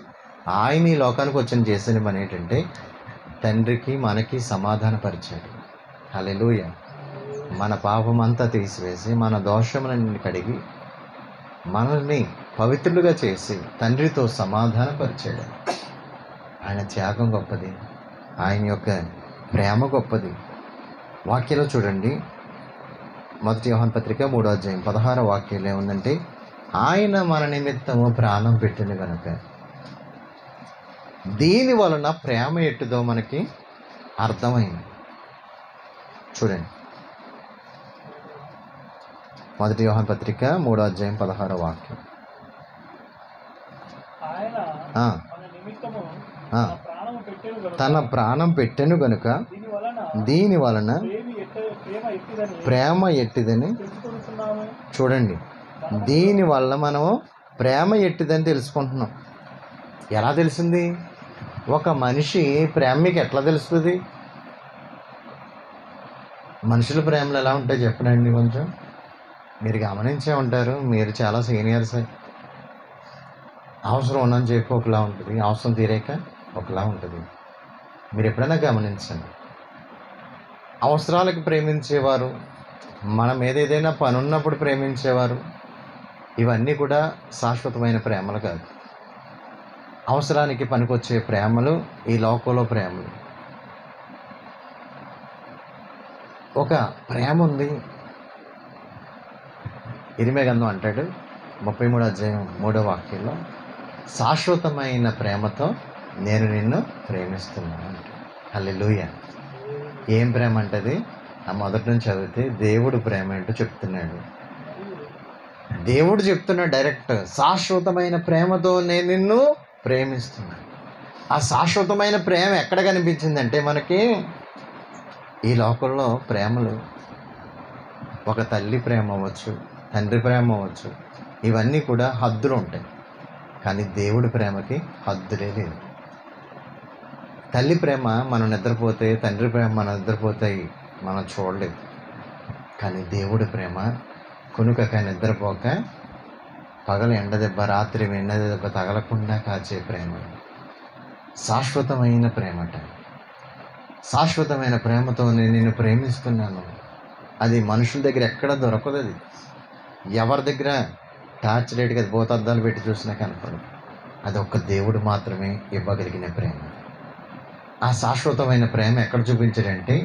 ఆయన ఈ లోకానికి వచ్చిన చేసిన పని ఏంటంటే తండ్రికి మనకి సమాధానపరిచాడు. హల్లెలూయా. మన పాపం అంతా తీసివేసి మన దోషములన్నీ కడిగి మనల్ని పవిత్రులుగా చేసి తండ్రితో సమాధానపరిచాడు. ఆయన త్యాగం గొప్పది, ఆయన యొక్క ప్రేమ గొప్పది. వాక్యంలో చూడండి, 1 యోహాను పత్రిక 3వ అధ్యాయం 16వ వాక్యంలో ఏముందంటే, ఆయన మన నిమిత్తము ప్రాణం పెట్టిన కనుక దీని వలన ప్రేమ ఎట్టుదో మనకి అర్థమైంది. చూడండి, 1 యోహాను పత్రిక 3వ అధ్యాయం 16వ వాక్యం. తన ప్రాణం పెట్టెను గనుక దీని వలన ప్రేమ ఎట్టిదని. చూడండి, దీని వల్ల మనము ప్రేమ ఎట్టిదని తెలుసుకుంటున్నాం. ఎలా తెలిసింది? ఒక మనిషి ప్రేమ మీకు ఎట్లా తెలుస్తుంది? మనుషుల ప్రేమలు ఎలా ఉంటాయి చెప్పండి. కొంచెం మీరు గమనించే ఉంటారు, మీరు చాలా సీనియర్స్. అవసరం ఉన్నని చెప్పి ఒకలా ఉంటుంది, అవసరం తీరాక ఒకలా ఉంటుంది. మీరు ఎప్పుడైనా గమనించండి. అవసరాలకు ప్రేమించేవారు, మన మీద ఏదైనా పని ఉన్నప్పుడు ప్రేమించేవారు, ఇవన్నీ కూడా శాశ్వతమైన ప్రేమలు కాదు. అవసరానికి పనికొచ్చే ప్రేమలు ఈ లోకంలో ప్రేమలు. ఒక ప్రేమ ఉంది. ఇరిమియా గ్రంథం అంటాడు 33వ అధ్యాయం 3వ వాక్యంలో, శాశ్వతమైన ప్రేమతో నేను నిన్ను ప్రేమిస్తున్నాను. హల్లెలూయా. ఏం ప్రేమ అంటది? ఆ మొదటి నుంచి చదివితే దేవుడు ప్రేమ ఏంటో చెప్తున్నాడు. దేవుడు చెప్తున్నాడు డైరెక్ట్, శాశ్వతమైన ప్రేమతో నేను నిన్ను ప్రేమిస్తున్నాను. ఆ శాశ్వతమైన ప్రేమ ఎక్కడ కనిపించిందంటే మనకి ఈ లోకంలో ప్రేమలు, ఒక తల్లి ప్రేమ అవ్వచ్చు, తండ్రి ప్రేమ అవ్వచ్చు, ఇవన్నీ కూడా హద్దులు ఉంటాయి. కానీ దేవుడి ప్రేమకి హద్దులే లేదు. తల్లి ప్రేమ మనం నిద్రపోతే, తండ్రి ప్రేమ మనం నిద్రపోతాయి, మనం చూడలేదు. కానీ దేవుడి ప్రేమ కొనుకక నిద్రపోక పగలు ఎండ దెబ్బ, రాత్రి ఎండ దెబ్బ తగలకుండా కాచే ప్రేమ, శాశ్వతమైన ప్రేమట. శాశ్వతమైన ప్రేమతో నేను నిన్ను ప్రేమిస్తున్నాను. అది మనుషుల దగ్గర ఎక్కడ దొరకదు. అది ఎవరి దగ్గర టార్చ్ లైట్గా భూతద్దాలు పెట్టి చూసినా కనపడదు. అది ఒక్క దేవుడు మాత్రమే ఇవ్వగలిగిన ప్రేమ. ఆ శాశ్వతమైన ప్రేమ ఎక్కడ చూపించాడంటే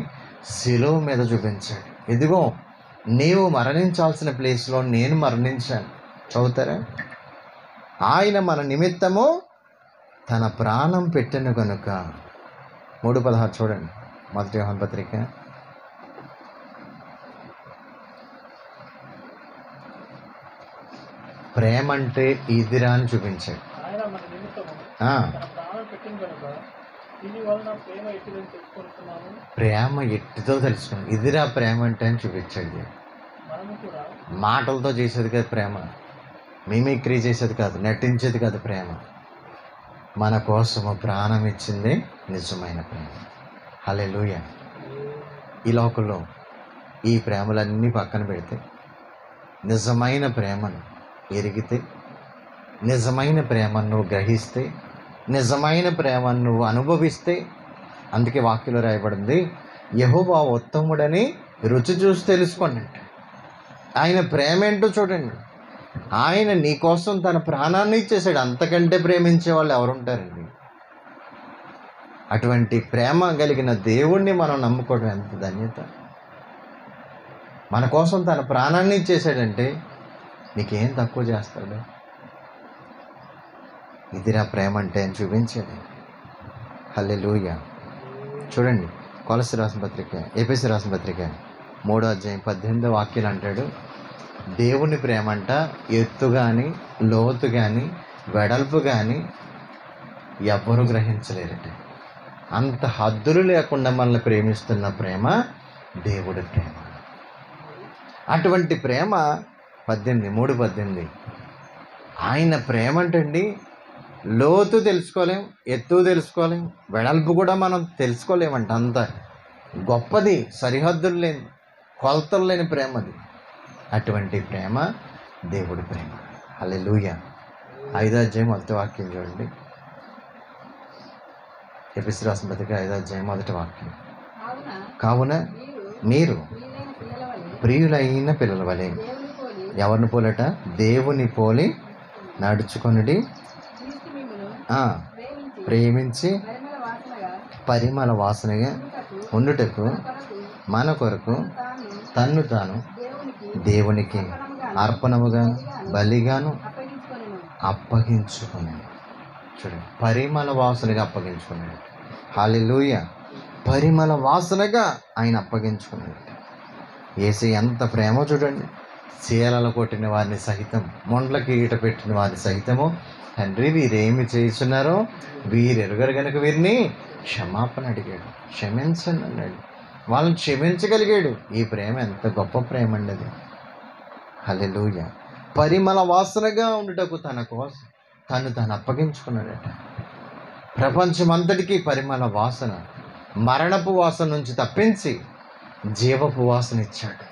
శిలువ మీద చూపించాడు. ఇదిగో నీవు మరణించాల్సిన ప్లేస్లో నేను మరణించాను. చదువుతారా? ఆయన మన నిమిత్తము తన ప్రాణం పెట్టెను కనుక. 3:16 చూడండి, 1 యోహాను పత్రిక. ప్రేమ అంటే ఇదిరా అని చూపించాడు. ప్రేమ ఎట్టితో తెలుసుకున్నాం. ఇదిరా ప్రేమ అంటే అని చూపించాడు. మాటలతో చేసేది కాదు ప్రేమ, మిమిక్రీ చేసేది కాదు, నటించేది కాదు ప్రేమ. మన కోసము ప్రాణం ఇచ్చింది నిజమైన ప్రేమ. హల్లెలూయా. ఈ లోకంలో ఈ ప్రేమలన్నీ పక్కన పెడితే, నిజమైన ప్రేమను ఎరిగితే, నిజమైన ప్రేమను నువ్వు గ్రహిస్తే, నిజమైన ప్రేమను నువ్వు అనుభవిస్తే, అందుకే వాక్యంలో రాయబడింది, యెహోవా ఉత్తముడని రుచి చూసి తెలుసుకోండి. ఆయన ప్రేమ ఏంటో చూడండి. ఆయన నీ కోసం తన ప్రాణాన్ని ఇచ్చేసాడు. అంతకంటే ప్రేమించే వాళ్ళు ఎవరుంటారండి? అటువంటి ప్రేమ కలిగిన దేవుణ్ణి మనం నమ్ముకోవడం ఎంత ధన్యత. మన కోసం తన ప్రాణాన్ని ఇచ్చేసాడంటే నీకేం తక్కువ చేస్తాడు? ఇదిరా ప్రేమ అంటే అని చూపించాడు. హల్లెలూయా. చూడండి, కొలస్సీ రాసిన పత్రిక, ఎఫెసీ రాసిన పత్రిక 3వ అధ్యాయం 18వ వాక్యాలు అంటాడు, దేవుని ప్రేమ అంట ఎత్తు కానీ, లోతు కానీ, వెడల్పు కానీ ఎవ్వరూ గ్రహించలేరట. అంత హద్దులు లేకుండా మనల్ని ప్రేమిస్తున్న ప్రేమ దేవుడి ప్రేమ. అటువంటి ప్రేమ 3:18 ఆయన ప్రేమ అంటండి, లోతు తెలుసుకోలేం, ఎత్తు తెలుసుకోలేం, వెడల్పు కూడా మనం తెలుసుకోలేమంట. అంత గొప్పది, సరిహద్దులు లేని, కొలతలు లేని ప్రేమ అది. అటువంటి ప్రేమ దేవుడి ప్రేమ. హల్లెలూయా. 5వ అధ్యాయం 1వ వాక్యం చూడండి, ఎఫెసీయులకు రాసిన పత్రిక 5వ అధ్యాయం 1వ వాక్యం. కావున మీరు ప్రియులైన పిల్లల వలె ఎవరిని పోలట? దేవుని పోలి నడుచుకొనుడి, ప్రేమించి పరిమళ వాసనగా ఉండుటకు మన కొరకు తన్ను తాను దేవునికి అర్పణముగా బలిగాను అప్పగించుకున్నాడు. చూడండి, పరిమళ వాసనగా అప్పగించుకున్నాడు. హల్లెలూయా! పరిమళ వాసనగా ఆయన అప్పగించుకున్నాడు. యేసయ్య ఎంత ప్రేమో చూడండి. చీలలు కొట్టిన వారిని సహితం, మొండ్లకి ఈట పెట్టిన వారిని సహితము, తండ్రి వీరేమి చేస్తున్నారో వీరెరుగరు గనుక వీరిని క్షమాపణ అడిగాడు. క్షమించండి అన్నాడు. వాళ్ళని క్షమించగలిగాడు. ఈ ప్రేమ ఎంత గొప్ప ప్రేమ అండి అది. హల్లెలూయా! పరిమళ వాసనగా ఉండుటకు తన కోసం తను అప్పగించుకున్నాడట. ప్రపంచమంతటికీ పరిమళ వాసన, మరణపు వాసన నుంచి తప్పించి జీవపు వాసన ఇచ్చాడు.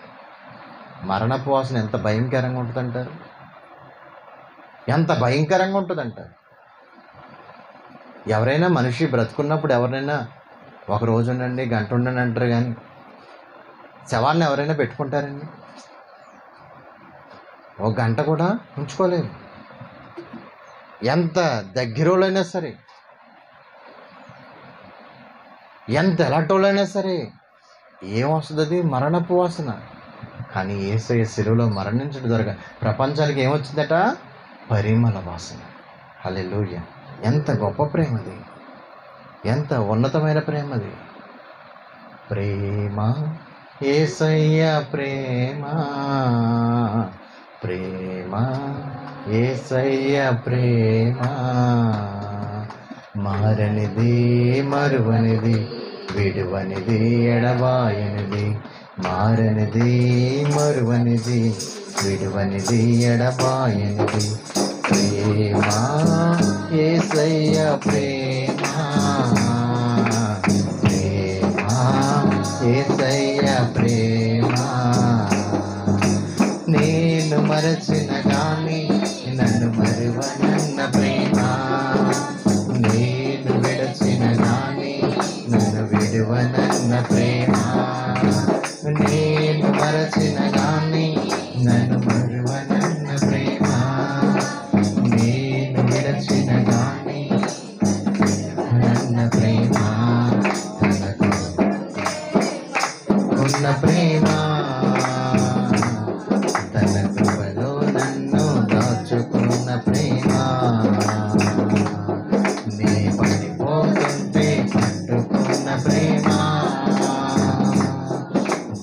మరణపు వాసన ఎంత భయంకరంగా ఉంటుందంటారు? ఎంత భయంకరంగా ఉంటుందంటారు? ఎవరైనా మనిషి బ్రతుకున్నప్పుడు ఎవరైనా ఒక రోజు ఉండండి, గంట ఉండండి అంటారు, కానీ శవాన్ని ఎవరైనా పెట్టుకుంటారండి? ఒక గంట కూడా ఉంచుకోలేరు. ఎంత దగ్గరోళ్ళైనా సరే, ఎంత ఎలాంటోళ్ళైనా సరే ఏమొస్తుంది? అది మరణపు వాసన. కానీ యేసయ్య శిలువలో మరణించడం ద్వారా ప్రపంచానికి ఏమొచ్చిందట? పరిమళ వాసన. హల్లెలూయా! ఎంత గొప్ప ప్రేమది, ఎంత ఉన్నతమైన ప్రేమది. ప్రేమ, యేసయ్య ప్రేమ, ప్రేమ, యేసయ్య ప్రేమ, మారనిది, మరువనిది, విడువనిది, ఎడబాయనిది, మారనిది, మరువనిది, విడువనిది, ఎడబాయనిది. ప్రేమ, యేసయ్య ప్రేమ, ప్రేమ, యేసయ్య ప్రేమ. నేను మరచిన గాని నన్ను మరువనన్న ప్రేమ, నేను విడచిన గాని నన్ను విడువనన్న ప్రేమ, నేను మరచిన గాని నన్ను మరువనన్న ప్రేమ, నేను విడచిన గాని నన్న ప్రేమ, తనకు ఉన్న ప్రేమ, తన కృపలో నన్ను దాచుకున్న ప్రేమ, నే పడిపోతుంటే పట్టుకున్న ప్రేమ,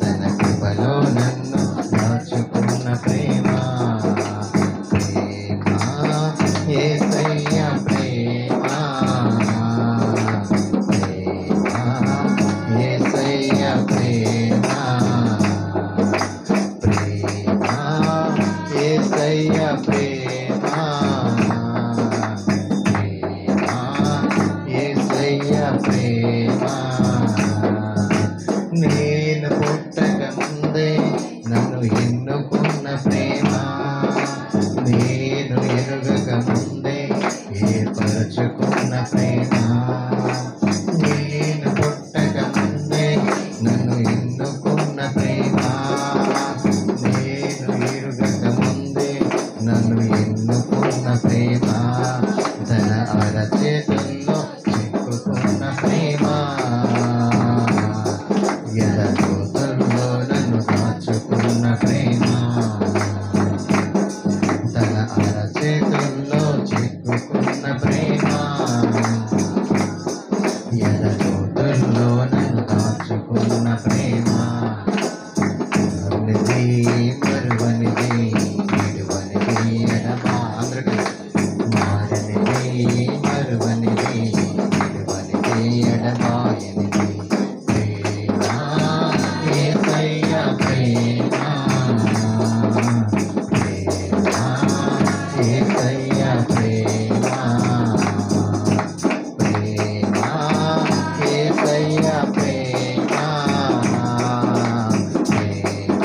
తన కృపలో నన్ను దాచుకున్న ప్రేమ. ప్రేమ, యేసయ్య ప్రేమ, ప్రేమ, యేసయ్య ప్రేమ, ప్రేమ, యేసయ్య ప్రేమ, ప్రేమ, యేసయ్య ప్రేమ. నేను పుట్టక ముందే నన్ను ఎన్నుకున్న ప్రేమ, నేను ఎరుగక ముందే ఏర్పరచుకున్న ప్రేమ, నేను పుట్టక ముందే నన్ను ఎన్నుకున్న ప్రేమ, నేను ఎరుగక ముందే నన్ను ఎన్నుకున్న ప్రేమ, తన అరచేతుల్లో చిక్కుకున్న ప్రేమ, ఎదగోతుల్లో నన్ను దాచుకున్న ప్రేమ, తన అరచేతుల్లో చిక్కుకున్న ప్రేమ, ఎదగోతుల్లో నన్ను దాచుకున్న ప్రేమ. మరువనిది, మరువనిది, విడువనిది, ఎడబా అందరికీ మారనిది, మరువనిది, విడువనిది, ఎడబాయనిది. ప్రేమ, యేసయ్య ప్రేమ, ప్రేమ, యేసయ్య ప్రేమ, ప్రేమ, యేసయ్య ప్రేమ, ప్రేమ,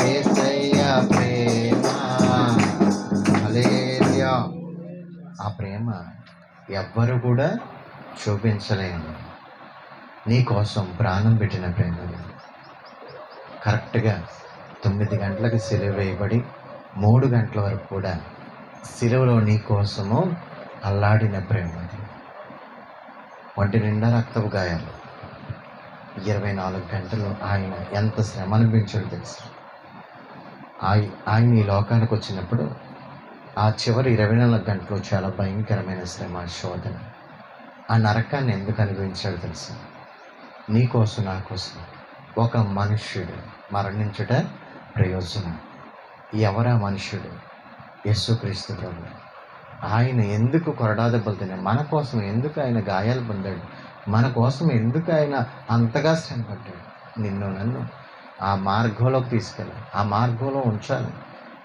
యేసయ్య ప్రేమ. హల్లెలూయా! ఆ ప్రేమ ఎవ్వరు కూడా చూపించలేను నీ కోసం ప్రాణం పెట్టిన ప్రేమ. కరెక్ట్గా 9 గంటలకు సిలువ వేయబడి 3 గంటల వరకు కూడా సిలువలో నీ కోసము అల్లాడిన ప్రేమ. ఒంటి నిండా రక్తపు గాయాలు, 24 గంటలు ఆయన ఎంత శ్రమ అనిపించాడో తెలుసు. ఆయన ఈ లోకానికి వచ్చినప్పుడు ఆ చివరి 24 గంటలు చాలా భయంకరమైన శ్రమ, శోధన. ఆ నరకాన్ని ఎందుకు అనుభవించాడో తెలుసు. నీ కోసం, నా కోసం ఒక మనుష్యుడు మరణించుట ప్రయోజనం. ఎవరా మనుష్యుడు? యేసుక్రీస్తు ప్రభు. ఆయన ఎందుకు కొరడా దెబ్బలు తిన్నాడు? మన కోసం ఎందుకు ఆయన గాయాలు పొందాడు? మన కోసం ఎందుకు ఆయన అంతగా శ్రమ పడ్డాడు? నిన్ను నన్ను ఆ మార్గంలోకి తీసుకెళ్ళాలి, ఆ మార్గంలో ఉంచాలి,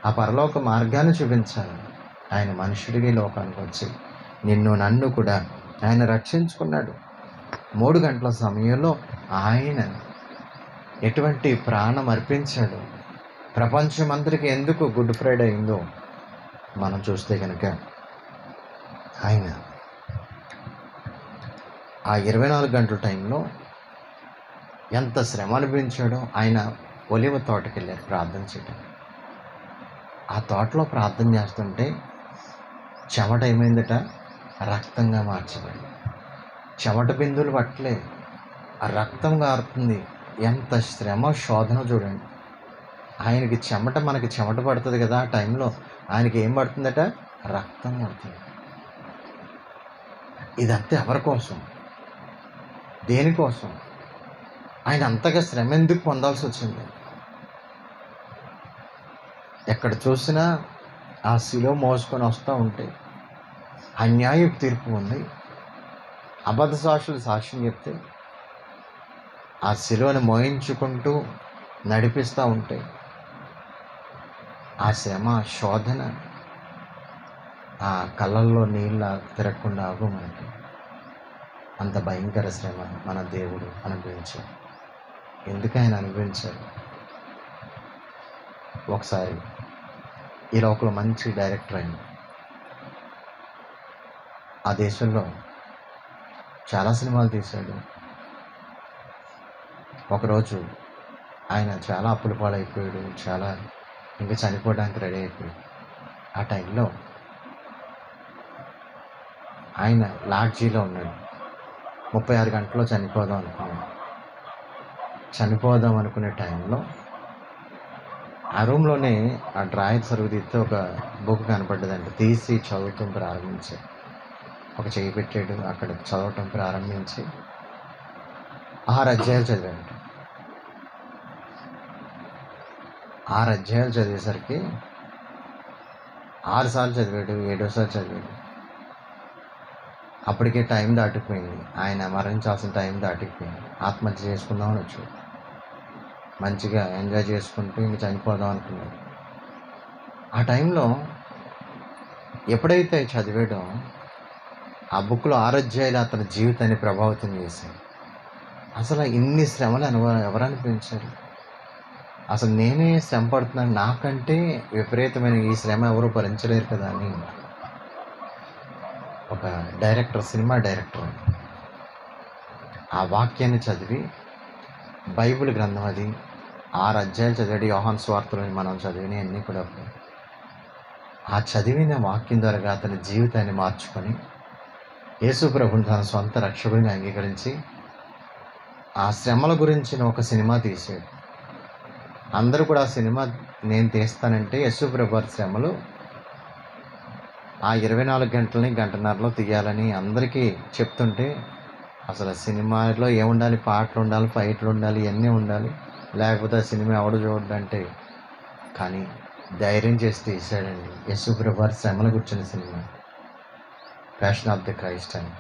ఆ పరలోక మార్గాన్ని చూపించాలి. ఆయన మనుషుడిగా లోకానికి వచ్చి నిన్ను నన్ను కూడా ఆయన రక్షించుకున్నాడు. 3 గంటల సమయంలో ఆయన ఎటువంటి ప్రాణం అర్పించాడు. ప్రపంచమంతటికి ఎందుకు గుడ్ ఫ్రైడే అయిందో మనం చూస్తే కనుక ఆయన ఆ 24 గంటల టైంలో ఎంత శ్రమ అనిపించాడో. ఆయన ఒలివ తోటకి వెళ్ళారు ప్రార్థన చేయడం. ఆ తోటలో ప్రార్థన చేస్తుంటే చెమట ఏమైందట? రక్తంగా మార్చబడి. చెమట బిందువులు పట్టలే, ఆ రక్తం గారుతుంది. ఎంత శ్రమ, శోధన చూడండి. ఆయనకి చెమట, మనకి చెమట పడుతుంది కదా, ఆ టైంలో ఆయనకి ఏం పడుతుందట? రక్తం పడుతుంది. ఇదంతా ఎవరి కోసం? దేనికోసం? ఆయన అంతగా శ్రమ ఎందుకు పొందాల్సి వచ్చింది? ఎక్కడ చూసినా ఆ శిలువ మోసుకొని వస్తూ ఉంటే అన్యాయపు తీర్పు ఉంది. అబద్ధ సాక్షులు సాక్ష్యం చెప్తే ఆ శిలువను మోయించుకుంటూ నడిపిస్తూ ఉంటే ఆ శ్రమ, శోధన, ఆ కళ్ళల్లో నీళ్ళ తిరగకుండా ఆగు. మనకి అంత భయంకర శ్రమ మన దేవుడు అనుభవించాడు. ఎందుకు ఆయన అనుభవించాడు? ఒకసారి ఈ లోకంలో మంచి డైరెక్టర్ ఆయన. ఆ దేశంలో చాలా సినిమాలు తీశాడు. ఒకరోజు ఆయన చాలా అప్పుల పాలైపోయాడు, చాలా ఇంకా చనిపోవడానికి రెడీ అయిపోయాడు. ఆ టైంలో ఆయన లాడ్జీలో ఉన్నాడు. 36 గంటల్లో చనిపోదాం అనుకున్నాడు. చనిపోదాం అనుకునే టైంలో ఆ రూమ్లోనే ఆ డ్రాయర్ సరుగు తీస్తే ఒక బుక్ కనపడ్డదంట. తీసి చదవటం ప్రారంభించాడు. ఒక చేయి పెట్టాడు, అక్కడ చదవటం ప్రారంభించి 6 అధ్యాయాలు చదివాడు. 6 అధ్యాయాలు చదివేసరికి 6 సార్లు చదివాడు, 7వసారి చదివాడు. అప్పటికే టైం దాటిపోయింది. ఆయన మరణించాల్సిన టైం దాటిపోయింది. ఆత్మహత్య చేసుకుందామని వచ్చాడు. మంచిగా ఎంజాయ్ చేసుకుంటూ ఇంక చనిపోదాం అనుకున్నాడు. ఆ టైంలో ఎప్పుడైతే చదివాడో ఆ బుక్లో 6 అధ్యాయాలు అతని జీవితాన్ని ప్రభావితం చేశాయి. అసలు ఇన్ని శ్రమలు ఎవరు అనిపించారు? అసలు నేనే శ్రమ పడుతున్నాను, నాకంటే విపరీతమైన ఈ శ్రమ ఎవరు భరించలేరు కదా అని ఒక డైరెక్టర్, సినిమా డైరెక్టర్ ఆ వాక్యాన్ని చదివి, బైబిల్ గ్రంథం అది 6 అధ్యాయాలు చదివాడు. యోహాను సువార్తలోని మనం చదివిన అన్నీ కూడా ఆ చదివిన వాక్యం ద్వారా అతని జీవితాన్ని మార్చుకొని యేసు ప్రభుని తన సొంత రక్షకుడిని అంగీకరించి ఆ శ్రమల గురించిన ఒక సినిమా తీసాడు. అందరూ కూడా ఆ సినిమా నేను తీస్తానంటే యేసు ప్రభు శ్రమలు ఆ 24 గంటలని గంటన్నరలో తీయాలని అందరికీ చెప్తుంటే అసలు సినిమాలో ఏముండాలి? పాటలు ఉండాలి, ఫైట్లు ఉండాలి, ఇవన్నీ ఉండాలి, లేకపోతే ఆ సినిమా ఎవడు చూడంటే. కానీ ధైర్యం చేసి తీశాడండి. యేసు ప్రభు శ్రమల కూర్చున్న cinema passion of the Christ అని.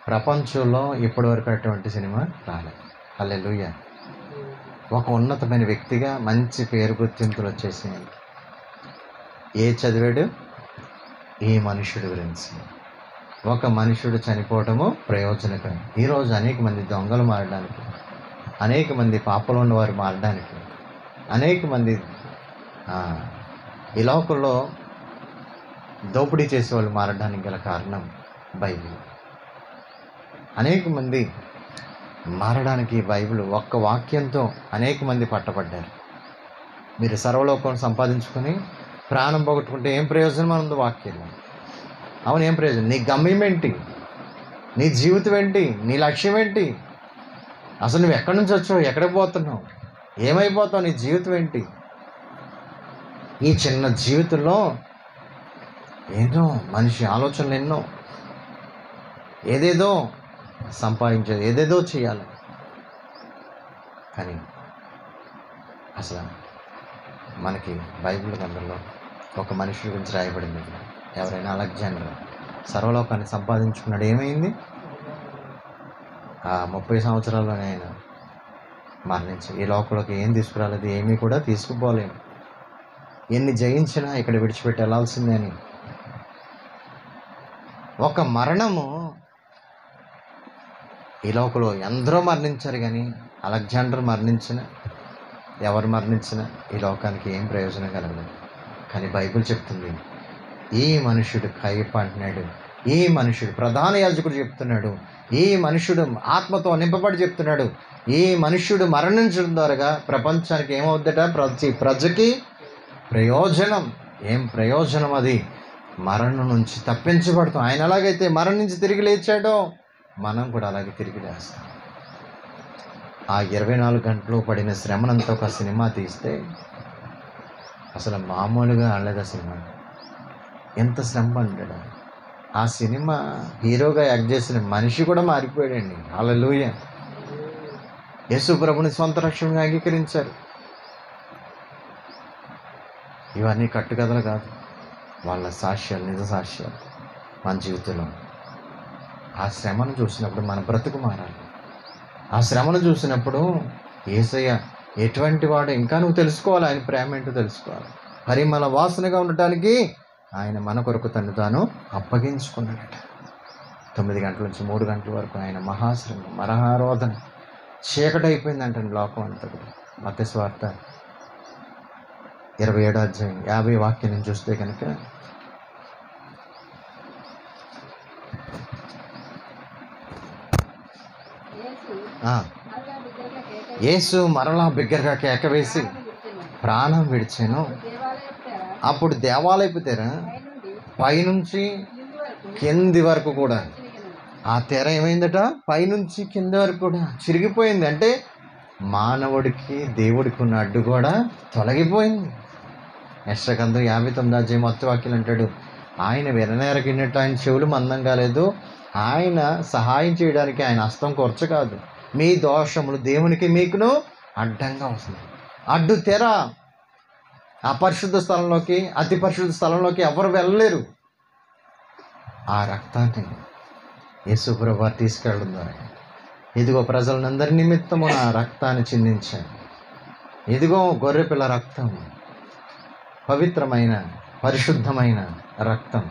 ప్రపంచంలో ఇప్పటివరకు అటువంటి సినిమా రాలేదు. హల్లెలూయా. ఒక ఉన్నతమైన వ్యక్తిగా మంచి పేరు గుర్తింపులు వచ్చేసినాయి. ఏ చదివాడు? ఈ మనుషుడి గురించి. ఒక మనుషుడు చనిపోవటము ప్రయోజనకరం. ఈరోజు అనేక మంది దొంగలు మారడానికి, అనేక మంది పాపలు ఉన్నవారు మారడానికి, అనేక మంది ఈ లోకంలో దోపిడీ చేసేవాళ్ళు మారడానికి గల కారణం బైబిల్. అనేక మంది మారడానికి బైబిల్ ఒక్క వాక్యంతో అనేక మంది పట్టబడ్డారు. మీరు సర్వలోకం సంపాదించుకొని ప్రాణం పోగొట్టుకుంటే ఏం ప్రయోజనం ఉంది వాక్యంలో? అవును, ఏం ప్రయోజనం? నీ గమ్యం ఏంటి? నీ జీవితం ఏంటి? నీ లక్ష్యం ఏంటి? అసలు నువ్వు ఎక్కడి నుంచి వచ్చావు? ఎక్కడికి పోతున్నావు? ఏమైపోతావు? నీ జీవితం ఏంటి? ఈ చిన్న జీవితంలో ఎన్నో మనిషి ఆలోచనలు ఎన్నో, ఏదేదో సంపాదించేది, ఏదేదో చేయాలి. కానీ అసలు మనకి బైబిల్ గ్రంథంలో ఒక మనిషి గురించి రాయబడింది. ఎవరైనా అలెగ్జాండర్ సర్వలోకాన్ని సంపాదించుకున్నాడు. ఏమైంది? ఆ 30 సంవత్సరాల్లోనే ఆయన మరణించి ఈ లోకంలోకి ఏం తీసుకురాలేదు, ఏమీ కూడా తీసుకుపోలేము. ఎన్ని జయించినా ఇక్కడ విడిచిపెట్టి వెళ్ళాల్సిందే అని ఒక మరణము. ఈ లోకంలో ఎందరో మరణించారు, కానీ అలెగ్జాండర్ మరణించిన, ఎవరు మరణించినా ఈ లోకానికి ఏం ప్రయోజనం కలగలేదు. కానీ బైబిల్ చెప్తుంది, ఈ మనుషుడు కయ్యప్ప అంటున్నాడు, ఈ మనుషుడు ప్రధాన యాజకుడు చెప్తున్నాడు, ఈ మనుషుడు ఆత్మతో నింపబడి చెప్తున్నాడు, ఈ మనుష్యుడు మరణించడం ద్వారా ప్రపంచానికి ఏమవుద్దట? ప్రజకి ప్రయోజనం. ఏం ప్రయోజనం? అది మరణం నుంచి తప్పించబడతాం. ఆయన ఎలాగైతే మరణించి తిరిగి లేచాడో మనం కూడా అలాగే తిరిగి లేస్తాం. ఆ 24 గంటలు పడిన శ్రమనంతా ఒక సినిమా తీస్తే అసలు మామూలుగా ఆడలేదు. ఆ సినిమా ఎంత శ్రమ పడ్డాడు. ఆ సినిమా హీరోగా యాక్ట్ చేసిన మనిషి కూడా మారిపోయాడండి. హల్లెలూయా. యేసు ప్రభుని సొంత రక్షణగా అంగీకరించారు. ఇవన్నీ కట్టుకథలు కాదు, వాళ్ళ సాక్ష్యాలు, నిజ సాక్ష్యాలు మన జీవితంలో. ఆ శ్రమను చూసినప్పుడు మన బ్రతుకు మారాలి. ఆ శ్రమను చూసినప్పుడు యేసయ్య ఎటువంటి వాడు ఇంకా నువ్వు తెలుసుకోవాలి. ఆయన ప్రేమ ఏంటో తెలుసుకోవాలి. పరిమళ వాసనగా ఉండటానికి ఆయన మన కొరకు తను తాను అప్పగించుకున్నాడట. 9 గంటల నుంచి 3 గంటల వరకు ఆయన మహాశ్రమ, మరహారోధన, చీకటి అయిపోయిందంటండి లోకం అంతా కూడా. మత్తయి సువార్త 27వ అధ్యాయం 50 వాక్యం నుంచి చూస్తే కనుక యేసు మరలా బిగ్గరగా కేక వేసి ప్రాణం విడిచాను. అప్పుడు దేవాలయపు తెర పైనుంచి కింది వరకు కూడా, ఆ తెర ఏమైందట? పైనుంచి కింది వరకు కూడా చిరిగిపోయింది. అంటే మానవుడికి దేవుడికి ఉన్న అడ్డు కూడా తొలగిపోయింది. యెషయా 59వ అధ్యాయం మొత్తం వాక్యం అంటాడు, ఆయన విననేరకిన్నట్టు ఆయన చెవులు మందం కాలేదు, ఆయన సహాయం చేయడానికి ఆయన హస్తం కొరచ కాదు. మీ దోషములు దేవునికి మీకును అడ్డంగా వస్తుంది. అడ్డు తెర. అపరిశుద్ధ స్థలంలోకి, అతి పరిశుద్ధ స్థలంలోకి ఎవరు వెళ్ళలేరు. ఆ రక్తాన్ని యేసు ప్రభువు తీసుకెళ్ళడం ద్వారా, ఇదిగో ప్రజలందరి నిమిత్తము నా రక్తాన్ని చిందించాను, ఇదిగో గొర్రెపిల్ల రక్తం, పవిత్రమైన పరిశుద్ధమైన రక్తం.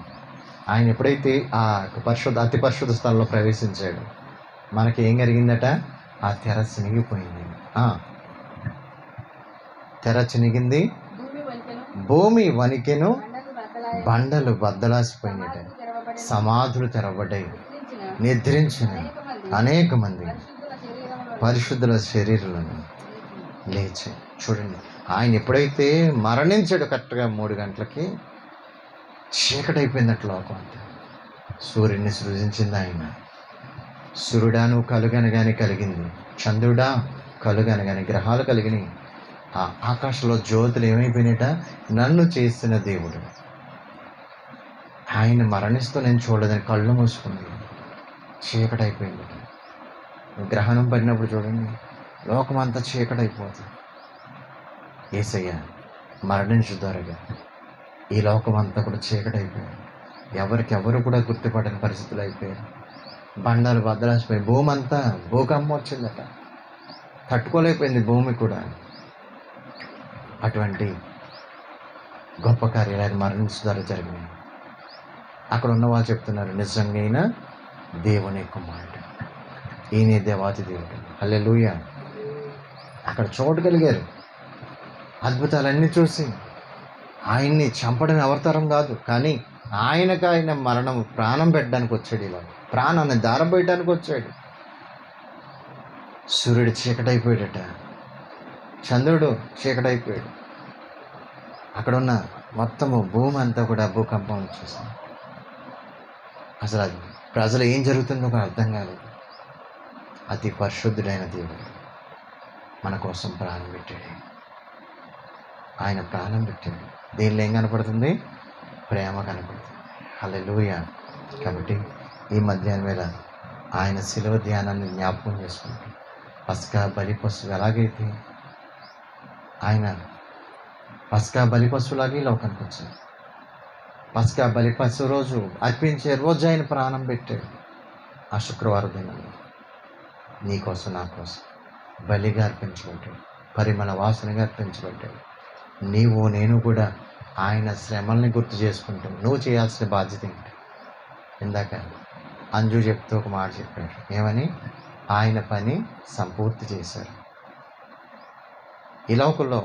ఆయన ఎప్పుడైతే ఆ అతి పరిశుద్ధ స్థలంలో ప్రవేశించాడు, మనకి ఏం జరిగిందట? ఆ తెర చినిగిపోయింది. తెర చినిగింది, భూమి వణికెను, బండలు బద్దలాసిపోయినట, సమాధులు తెరవబడ్డాయి, నిద్రించిన అనేక మంది పరిశుద్ధుల శరీరాలను లేచి. చూడండి, ఆయన ఎప్పుడైతే మరణించాడు కరెక్ట్గా 3 గంటలకి చీకటి అయిపోయిందట లోకం అంతా. సూర్యుడిని సృజించింది ఆయన. సూర్యుడా నువ్వు కలుగనగానే కలిగింది, చంద్రుడా కలుగనగానే గ్రహాలు కలిగినాయి. ఆ ఆకాశంలో జ్యోతులు ఏమైపోయినాయట? నన్ను చేసిన దేవుడు. ఆయన మరణిస్తూ నేను చూడలేదని కళ్ళు మూసుకుంది, చీకటి అయిపోయింది. గ్రహణం పడినప్పుడు చూడండి, లోకమంతా చీకటి అయిపోతుంది. యేసయ్య మరణించు ద్వారా ఈ లోకం అంతా కూడా చీకటి అయిపోయింది. ఎవరికెవరు కూడా గుర్తుపడని పరిస్థితులు అయిపోయారు. బండాలు బద్దలాసిపోయి భూమి అంతా భూకంపం వచ్చిందట, తట్టుకోలేకపోయింది భూమి కూడా. అటువంటి గొప్ప కార్యాలు మరణించు ద్వారా జరిగినాయి. అక్కడ ఉన్న వాళ్ళు చెప్తున్నారు, నిజంగా దేవుని కుమారుడు, ఈయనే దేవాతి దేవుడు. హల్లెలూయా. అక్కడ చూడగలిగారు అద్భుతాలన్నీ చూసి. ఆయన్ని చంపడం అవతారం కాదు, కానీ ఆయన మరణం ప్రాణం పెట్టడానికి వచ్చాడు ఇలా ప్రాణాన్ని దారబోయటానికి వచ్చాడు. సూర్యుడు చీకటైపోయాడట, చంద్రుడు చీకటైపోయాడు. అక్కడ ఉన్న మొత్తము భూమి అంతా కూడా భూకంపం వచ్చేసింది. అసలు అది ప్రజలు ఏం జరుగుతుందో కూడా అర్థం కాలేదు. అతి పరిశుద్ధుడైన దేవుడు మన కోసం ప్రాణం పెట్టాడు. ఆయన ప్రాణం పెట్టాడు. దీనిలో ఏం కనపడుతుంది? ప్రేమ కనపడుతుంది. హల్లెలూయా. కాబట్టి ఈ మధ్యాహ్నం వేళ ఆయన శిలువ ధ్యానాన్ని జ్ఞాపకం చేసుకుంటాం. పస్కా బలి పశువు ఎలాగైతే ఆయన పస్కా బలి పశువులాగే లోకానికి వచ్చాడు. పస్కా బలి పశువు రోజు అర్పించే రోజు ఆయన ప్రాణం పెట్టాడు. ఆ శుక్రవారం దినంలో నీ కోసం నా కోసం బలిగా అర్పించబడ్డాడు, పరిమళ వాసనగా అర్పించబడ్డాడు. నీవు నేను కూడా ఆయన శ్రమల్ని గుర్తు చేసుకుంటాం. నువ్వు చేయాల్సిన బాధ్యత ఏంటి? ఇందాక అంజు చెప్తూ ఒక మాట చెప్పాడు. ఏమని? ఆయన పని సంపూర్తి చేశారు. ఈ లోకంలో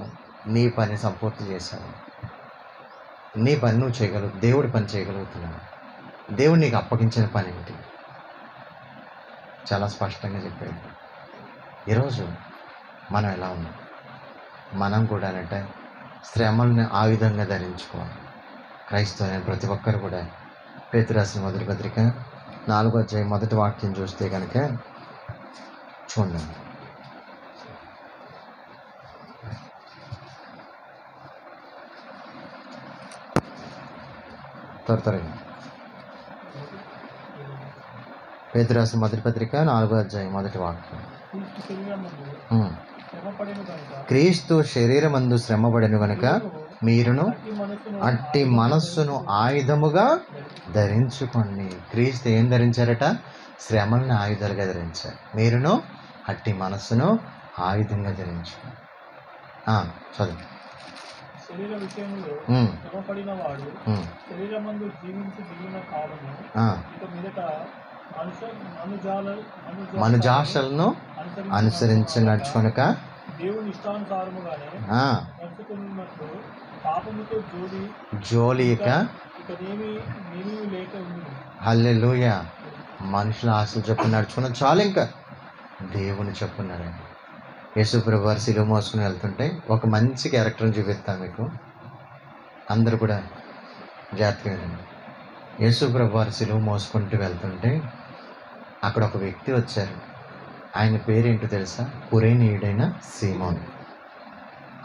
నీ పని సంపూర్తి చేశావు. నీ పని నువ్వు చేయగలవు. దేవుడి పని చేయగలుగుతున్నావు. దేవుడు నీకు అప్పగించిన పని ఏంటి? చాలా స్పష్టంగా చెప్పాడు. ఈరోజు మనం ఎలా ఉన్నాం? మనం కూడా అంటే శ్రమల్ని ఆయుధంగా ధరించుకోవాలి. క్రైస్తవులైన ప్రతి ఒక్కరు కూడా పేతురు రాసిన మొదటి పత్రిక 4వ అధ్యాయం మొదటి వాక్యం చూస్తే కనుక చూడండి. త్వరగా పేతురు రాసిన మొదటి పత్రిక 4వ అధ్యాయం మొదటి వాక్యం. క్రీస్తు శరీరమందు శ్రమపడెను గనుక మీరును అట్టి మనస్సును ఆయుధముగా ధరించుకోండి. క్రీస్తు ఏం ధరించారట? శ్రమల్ని ఆయుధాలుగా ధరించారు. మీరును అట్టి మనస్సును ఆయుధంగా ధరించుకోండి. చదువు. శరీర విషయంలో శ్రమపడిన వాడు శరీరమందు జీవించి దిగిన కావున ఇక మీదట మనుజాశలను అనుసరించి నడుచుకొనక దేవుని ఇష్టానుసారముగానే నడుచుకున్నట్లు పాపముతో జోలిక లేక ఉంది. హల్లెలూయా. మనుషుల ఆశలు చొప్పున నడుచుకున్న చాలు, ఇంకా దేవుని చెప్పున్నాడండి. యేసుప్రభు వారు శిలువ మోసుకుని వెళ్తుంటే ఒక మంచి క్యారెక్టర్ని చూపిస్తాను మీకు. అందరూ కూడా జాగ్రత్తగా వినండి. యేసుప్రభు వారు శిలువ మోసుకుంటూ వెళ్తుంటే అక్కడ ఒక వ్యక్తి వచ్చారు. ఆయన పేరేంటో తెలుసా? కురేనీయుడైన సీమోన్.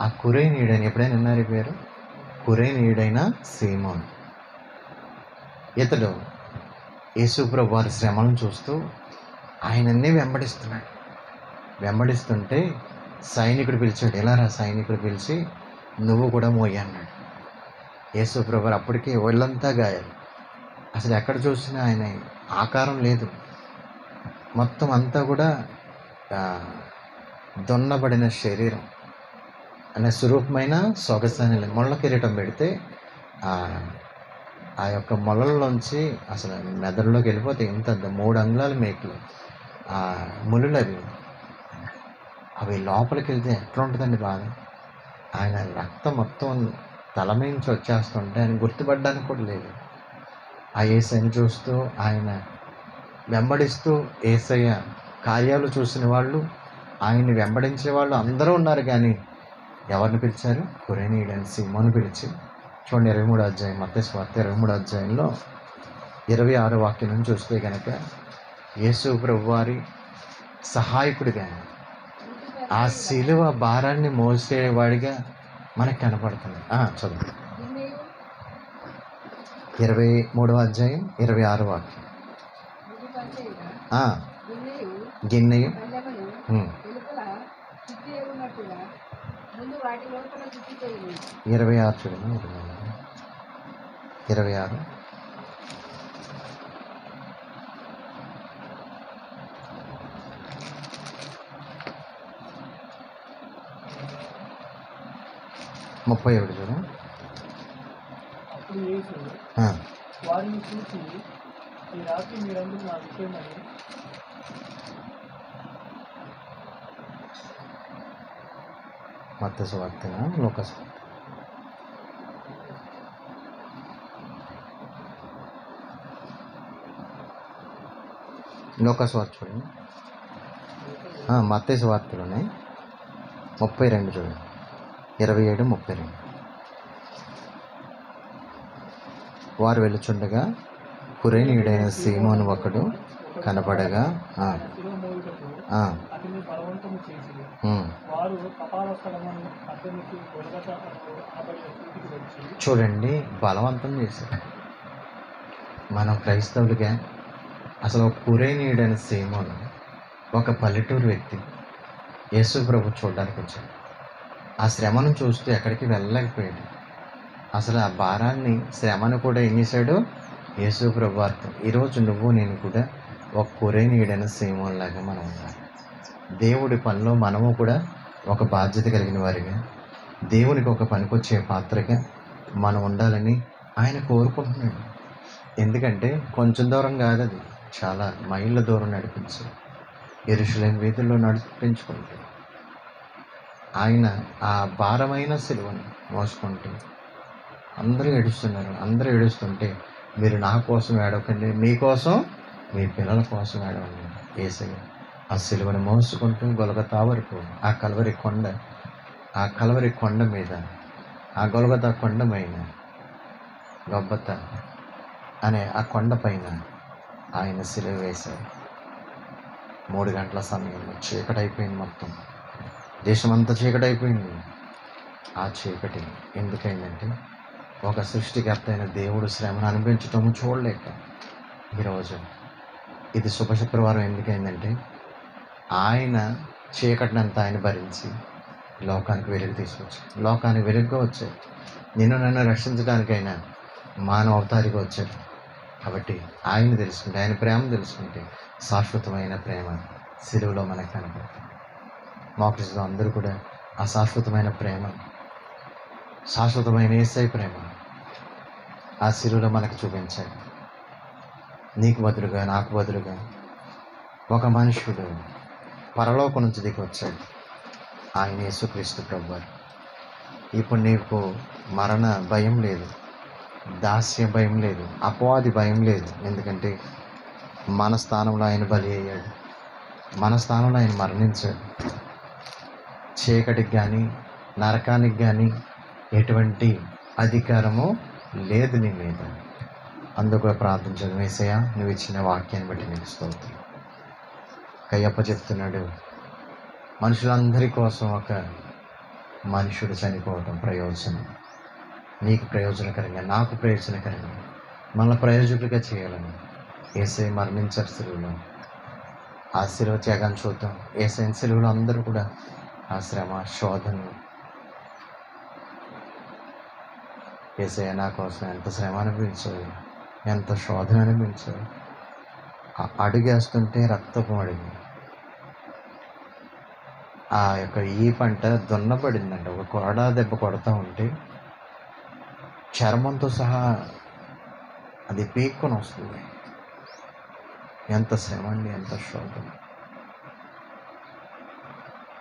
ఆ కురేనీయుడైన, ఎప్పుడైనా విన్నారు ఈ పేరు? కురేనీయుడైన సీమోన్. ఇతడు యేసుప్రభు వారి శ్రమలను చూస్తూ ఆయనన్నే వెంబడిస్తున్నాడు. వెంబడిస్తుంటే సైనికుడు పిలిచాడు. ఎలా రా? సైనికుడు పిలిచి నువ్వు కూడా మోయి అన్నాడు. యేసుప్రభు వారు అప్పటికే ఒళ్ళంతా గాయాలు. అసలు ఎక్కడ చూసినా ఆయన ఆకారం లేదు. మొత్తం అంతా కూడా దున్నబడిన శరీరం అనే స్వరూపమైన సొగసాని మొళ్ళ కిరీటం పెడితే ఆ యొక్క మొలల్లోంచి అసలు మెదడులోకి వెళ్ళిపోతే ఇంత 3 అంగుళాల మేకులు, ఆ ములులు అవి లోపలికి వెళ్తే ఎట్లా ఉంటుందండి బాధ. ఆయన రక్తం మొత్తం తల నుంచి వచ్చేస్తుంటే ఆయన గుర్తుపడడానికి కూడా లేదు. ఆ యేసయ్యని చూస్తూ ఆయన వెంబడిస్తూ యేసయ్య కార్యాలు చూసిన వాళ్ళు, ఆయన్ని వెంబడించే వాళ్ళు అందరూ ఉన్నారు. కానీ ఎవరిని పిలిచారు? కురేనీయుడైన సీమోను పిలిచి చూడండి. 23వ అధ్యాయం, మత్తయి సువార్త 23వ అధ్యాయంలో 26వ వాక్యం నుంచి చూస్తే కనుక యేసు ప్రభు వారి సహాయకుడిగా, ఆ శిలువ భారాన్ని మోసేవాడిగా మనకు కనపడుతుంది. చదువు. 23వ అధ్యాయం 26వ వాక్యం. గిన్నెయు 26 చూడండి. 26 31 చూడండి. అప్పుడు యేసు వారిని చూసి, ఈ రాత్రి మీరందరూ నా విషయమని మత్తయి సువార్తనా లూకా సువార్త? లూకాసు వార్త చూడండి. మత్తయి వార్తలోనే 32 చూడండి, 27, 32. వారు వెళ్ళుచుండగా కురేనీయుడైన సీమోను ఒకడు కనబడగా అతన్ని బలవంతము చేసి వారు కపాలస్థలమును అతనికి గొల్గొతా అనబడిన చోటికి వచ్చి. చూడండి, బలవంతం చేశారు. మనం క్రైస్తవులుగా అసలు ఒక కురేనీయుడైన సీమోను, ఒక పల్లెటూరు వ్యక్తి యేసు ప్రభు చూడడానికి వచ్చాడు. ఆ శ్రమను చూస్తూ ఎక్కడికి వెళ్ళలేకపోయాడు. అసలు ఆ భారాన్ని, శ్రమను కూడా ఏం చేశాడు యేసు ప్రభు వారితో. ఈరోజు నువ్వు నేను కూడా ఒక కురేనీయుడైన సీమోన్ లాగా మనం ఉండాలి. దేవుడి పనిలో మనము కూడా ఒక బాధ్యత కలిగిన వారిగా, దేవునికి ఒక పనికొచ్చే పాత్రగా మనం ఉండాలని ఆయన కోరుకుంటున్నాడు. ఎందుకంటే కొంచెం దూరం కాదు, అది చాలా మైళ్ళ దూరం నడిపించి యెరూషలేము వీధుల్లో నడిపించుకుంటూ ఆయన ఆ భారమైన సిలువను మోసుకుంటూ అందరూ ఏడుస్తున్నారు. అందరూ ఏడుస్తుంటే మీరు నా కోసం ఏడవకండి, మీకోసం మీ పిల్లల కోసం ఏడవండి. యేసయ్య ఆ సిలువను మోసుకుంటూ గొల్గొతా వరకు, ఆ కల్వరి కొండ మీద, ఆ గొల్గొతా కొండ పైన, గొబ్బతా అనే ఆ కొండ పైన ఆయన సిలువ వేశారు. 3 గంటల సమయంలో చీకటి అయిపోయింది. మొత్తం దేశమంతా చీకటి అయిపోయింది. ఆ చీకటి ఎందుకైందంటే ఒక సృష్టికర్త అయిన దేవుడు శ్రమను అనిపించటము చూడలేక ఈరోజు ఇది శుభ శుక్రవారం ఎందుకైందంటే ఆయన చీకటినంతా ఆయన భరించి లోకానికి వెలుగు తీసుకొచ్చాడు. లోకానికి వెలుగుగా వచ్చాడు. నన్ను రక్షించడానికైనా మానవ అవతారిగా వచ్చాడు. కాబట్టి ఆయన తెలుసుకుంటే, ఆయన ప్రేమ తెలుసుకుంటే శాశ్వతమైన ప్రేమ సిలువలో మనకు కనపడుతుంది. మోకరిస్తున్న అందరూ కూడా ఆ శాశ్వతమైన ప్రేమ, శాశ్వతమైన యేసయ్య ప్రేమ ఆ సిలువలో మనకు చూపించాడు. నీకు బదులుగా, నాకు బదులుగా ఒక మనుషుడు పరలోకం నుంచి దిగి వచ్చాడు. ఆయన యేసుక్రీస్తు ప్రభువారు. ఇప్పుడు నీకు మరణ భయం లేదు, దాస్య భయం లేదు, అపవాది భయం లేదు. ఎందుకంటే మన స్థానంలో ఆయన బలి అయ్యాడు, మన స్థానంలో ఆయన మరణించాడు. చీకటికి కానీ నరకానికి కానీ ఎటువంటి అధికారము లేదు నీ మీద. అందుకు ప్రార్థించడం, యేసయ్యా నువ్వు ఇచ్చిన వాక్యాన్ని బట్టి నీకు స్తోత్రం. కయ్యప్ప చెప్తున్నాడు, మనుషులందరి కోసం ఒక మనుషుడు చనిపోవటం ప్రయోజనం, నీకు ప్రయోజనకరంగా, నాకు ప్రయోజనకరంగా, మన ప్రయోజకులుగా చేయాలని యేసయ్య మరణించారు సిలువలో. ఆ సిలువ త్యాగాన్ని చూద్దాం. యేసయ్య సిలువలో అందరూ కూడా ఆ శ్రమ, శోధనలు, యేసయ్య నా కోసం ఎంత శ్రమ అనిపించావు, ఎంత శోధన అనిపించావు. అడుగేస్తుంటే రక్తపు అడుగు, ఆ యొక్క ఈ పంట దున్నపడిందంట. ఒక కొరడా దెబ్బ కొడతా ఉంటే చర్మంతో సహా అది పీక్కొని వస్తుంది. ఎంత శ్రమ అండి, ఎంత శోధన.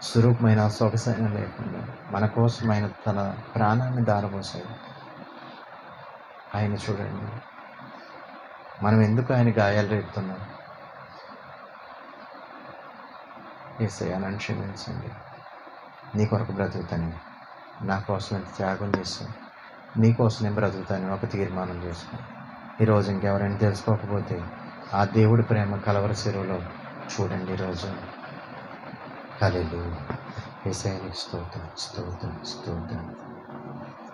స్వరూపమైన సొగసైన లేకుండా మన కోసం ఆయన తన ప్రాణాన్ని దారపోసాడు. ఆయన చూడండి, మనం ఎందుకు ఆయన గాయాలు రేపుతున్నాం? యేసయ్యా నన్ను క్షమించండి, నీ కొరకు బ్రతుకుతాను, నా కోసం ఎంత త్యాగం చేస్తాను, నీ కోసం నేను బ్రతుకుతాను ఒక తీర్మానం చేసుకోను. ఈరోజు ఇంకెవరైనా తెలుసుకోకపోతే ఆ దేవుడి ప్రేమ కలవరి సిలువలో చూడండి. ఈరోజు హల్లెలూయా, యేసయ్యానికి స్తోత్రం, స్తోత్రం, స్తోత్రం.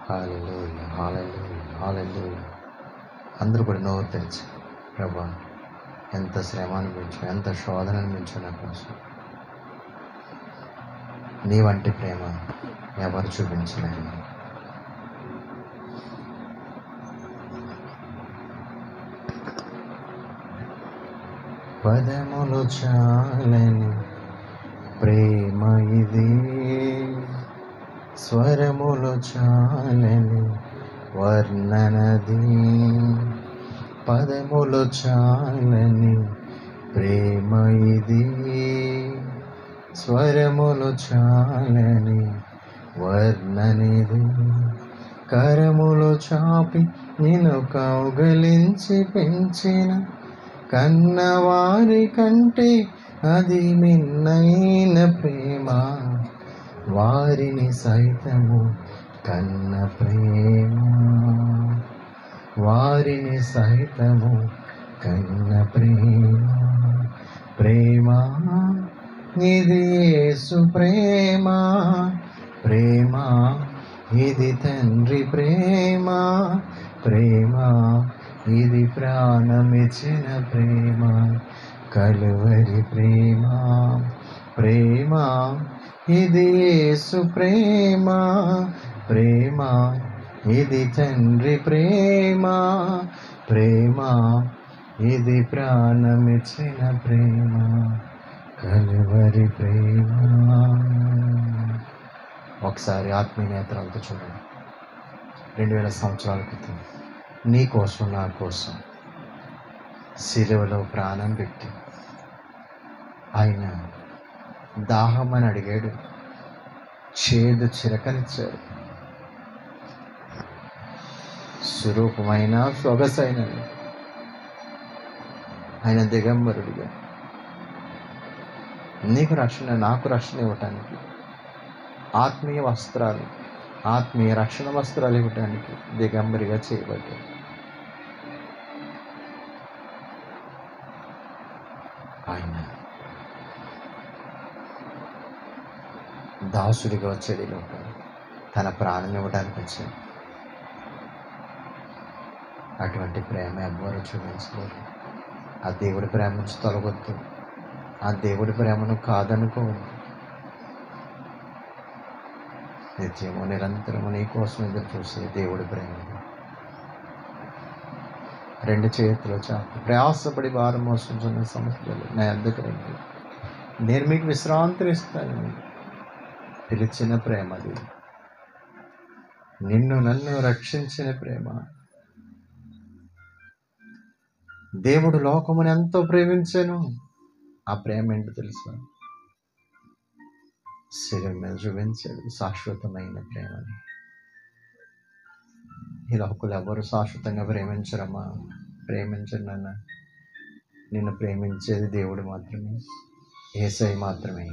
హల్లెలూయా, హల్లెలూయా, హల్లెలూయా. అందరూ కూడా నోరు తెరిచి, ప్రభా ఎంత శ్రమ అనిపించు, ఎంత శోధన అనిపించు నా కోసం. నీ వంటి ప్రేమ ఎవరు చూపించలేరు. పదములు చాలని ప్రేమ ఇది, స్వరములు చాలని వర్ణనది. పదములు చాలని ప్రేమ ఇది, స్వరములు చాలని వర్ణనిది. కరములు చాపి నిన్ను కౌగలించి పెంచిన కన్నవారి కంటే అది మిన్నైన ప్రేమ, వారిని సైతము కన్న ప్రేమ, వారిని సైతము కన్న ప్రేమ. ప్రేమ ఇది యేసు ప్రేమ, ప్రేమ ఇది తండ్రి ప్రేమ, ప్రేమ ఇది ప్రాణమిచ్చిన ప్రేమ, కలువరి ప్రేమ. ప్రేమ ఇది యేసు ప్రేమ, ప్రేమ ఇది తండ్రి ప్రేమ, ప్రేమ ఇది ప్రాణమిచ్చిన ప్రేమ, కలువరి ప్రేమ. ఒకసారి ఆత్మీయ నేత్రాలతో చూడండి. 2000 సంవత్సరాల క్రితం నీ కోసం నా కోసం సిలువలో ప్రాణం పెట్టి ఆయన దాహమని అడిగాడు, చేదు చిరకనిచ్చాడు. స్వరూపమైన సొగసైన ఆయన దిగంబరుడిగా నీకు రక్షణ, నాకు రక్షణ ఇవ్వటానికి, ఆత్మీయ వస్త్రాలు, ఆత్మీయ రక్షణ వస్త్రాలు ఇవ్వటానికి దిగంబరిగా చేయబడ్డాడు. ఆయన దాసుడిగా వచ్చాడు ఈ లోకానికి, తన ప్రాణం ఇవ్వడానికి వచ్చాడు. అటువంటి ప్రేమ ఎవ్వరూ చూపించలేరు. ఆ దేవుడి ప్రేమ నుంచి తొలగొద్దు, ఆ దేవుడి ప్రేమను కాదనుకోవద్దు. నిత్యము నిరంతరము నీ కోసం ఎదురు చూసే దేవుడి ప్రేమ. 2 చేతులు చాపి ప్రయాసపడి భారం మోసుకున్న సమస్యలు నా యొద్దకు రండి, నేను మీకు విశ్రాంతిని ఇస్తాను. పిలిచిన ప్రేమ అది, నిన్ను నన్ను రక్షించిన ప్రేమ. దేవుడు లోకమును ఎంతో ప్రేమించాను. ఆ ప్రేమ ఏంటో తెలుసా? శరీరం మీద చూపించాడు శాశ్వతమైన ప్రేమని. ఈ లోకులు ఎవరు శాశ్వతంగా ప్రేమించరమ్మా, ప్రేమించరు నాన్న. నిన్ను ప్రేమించేది దేవుడు మాత్రమే, యేసయ్య మాత్రమే.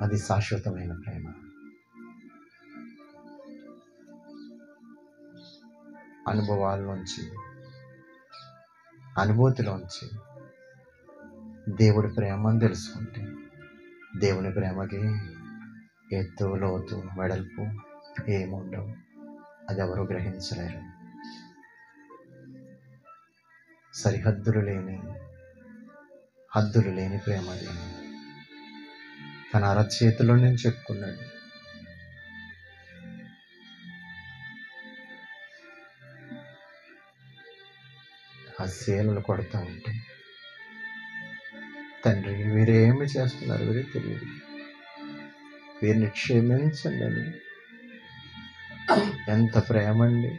అది శాశ్వతమైన ప్రేమ. అనుభవాల్లోంచి, అనుభూతిలోంచి దేవుడి ప్రేమను తెలుసుకుంటే, దేవుని ప్రేమకి ఎత్తు, లోతు, వెడల్పు ఏముండవు. అది ఎవరు గ్రహించలేరు. సరిహద్దులు లేని, హద్దులు లేని ప్రేమ అది. తన అరచేతిలో నేను చెప్పుకున్నాడు. ఆ శీలలు కొడతా ఉంటే, తండ్రి వీరేమి చేస్తున్నారు, వీరే తెలియదు, వీరిని క్షమించండి అని. ఎంత ప్రేమ అండి!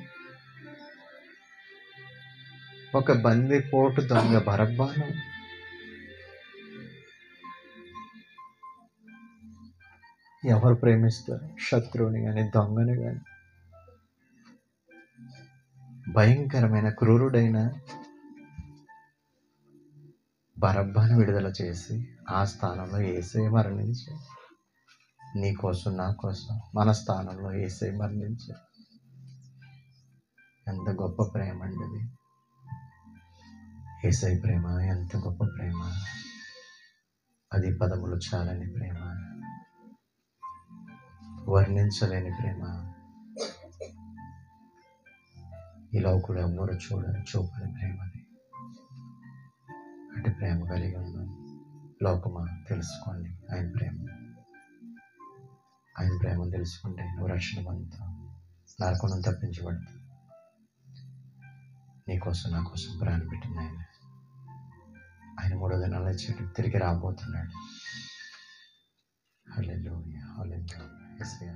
ఒక బందిపోటు దొంగ బరబ్బాను ఎవరు ప్రేమిస్తారు? శత్రువుని కానీ, దొంగని కానీ. భయంకరమైన క్రూరుడైన బరబ్బాను విడుదల చేసి ఆ స్థానంలో యేసయ్య మరణించి, నీ కోసం నా కోసం మన స్థానంలో యేసయ్య మరణించి. ఎంత గొప్ప ప్రేమ అండి అది! యేసయ్య ప్రేమ ఎంత గొప్ప ప్రేమ! అది పదములు చాలని ప్రేమ, వర్ణించలేని ప్రేమ. ఈ లోకులు ఎవ్వరు చూపని ప్రేమ అది. అంటే ప్రేమ కలిగి ఉన్నాం. లోకమా, తెలుసుకోండి ఆయన ప్రేమ. ఆయన ప్రేమను తెలుసుకుంటే నువ్వు రక్షణ పొందుతావు, నరకం తప్పించబడతావు. నీకోసం నా కోసం ప్రాణం పెట్టింది ఆయన. ఆయన 3 దినాలు వచ్చి తిరిగి రాబోతున్నాడు. హల్లెలూయా, హల్లెలూయా. యేసయ్యా.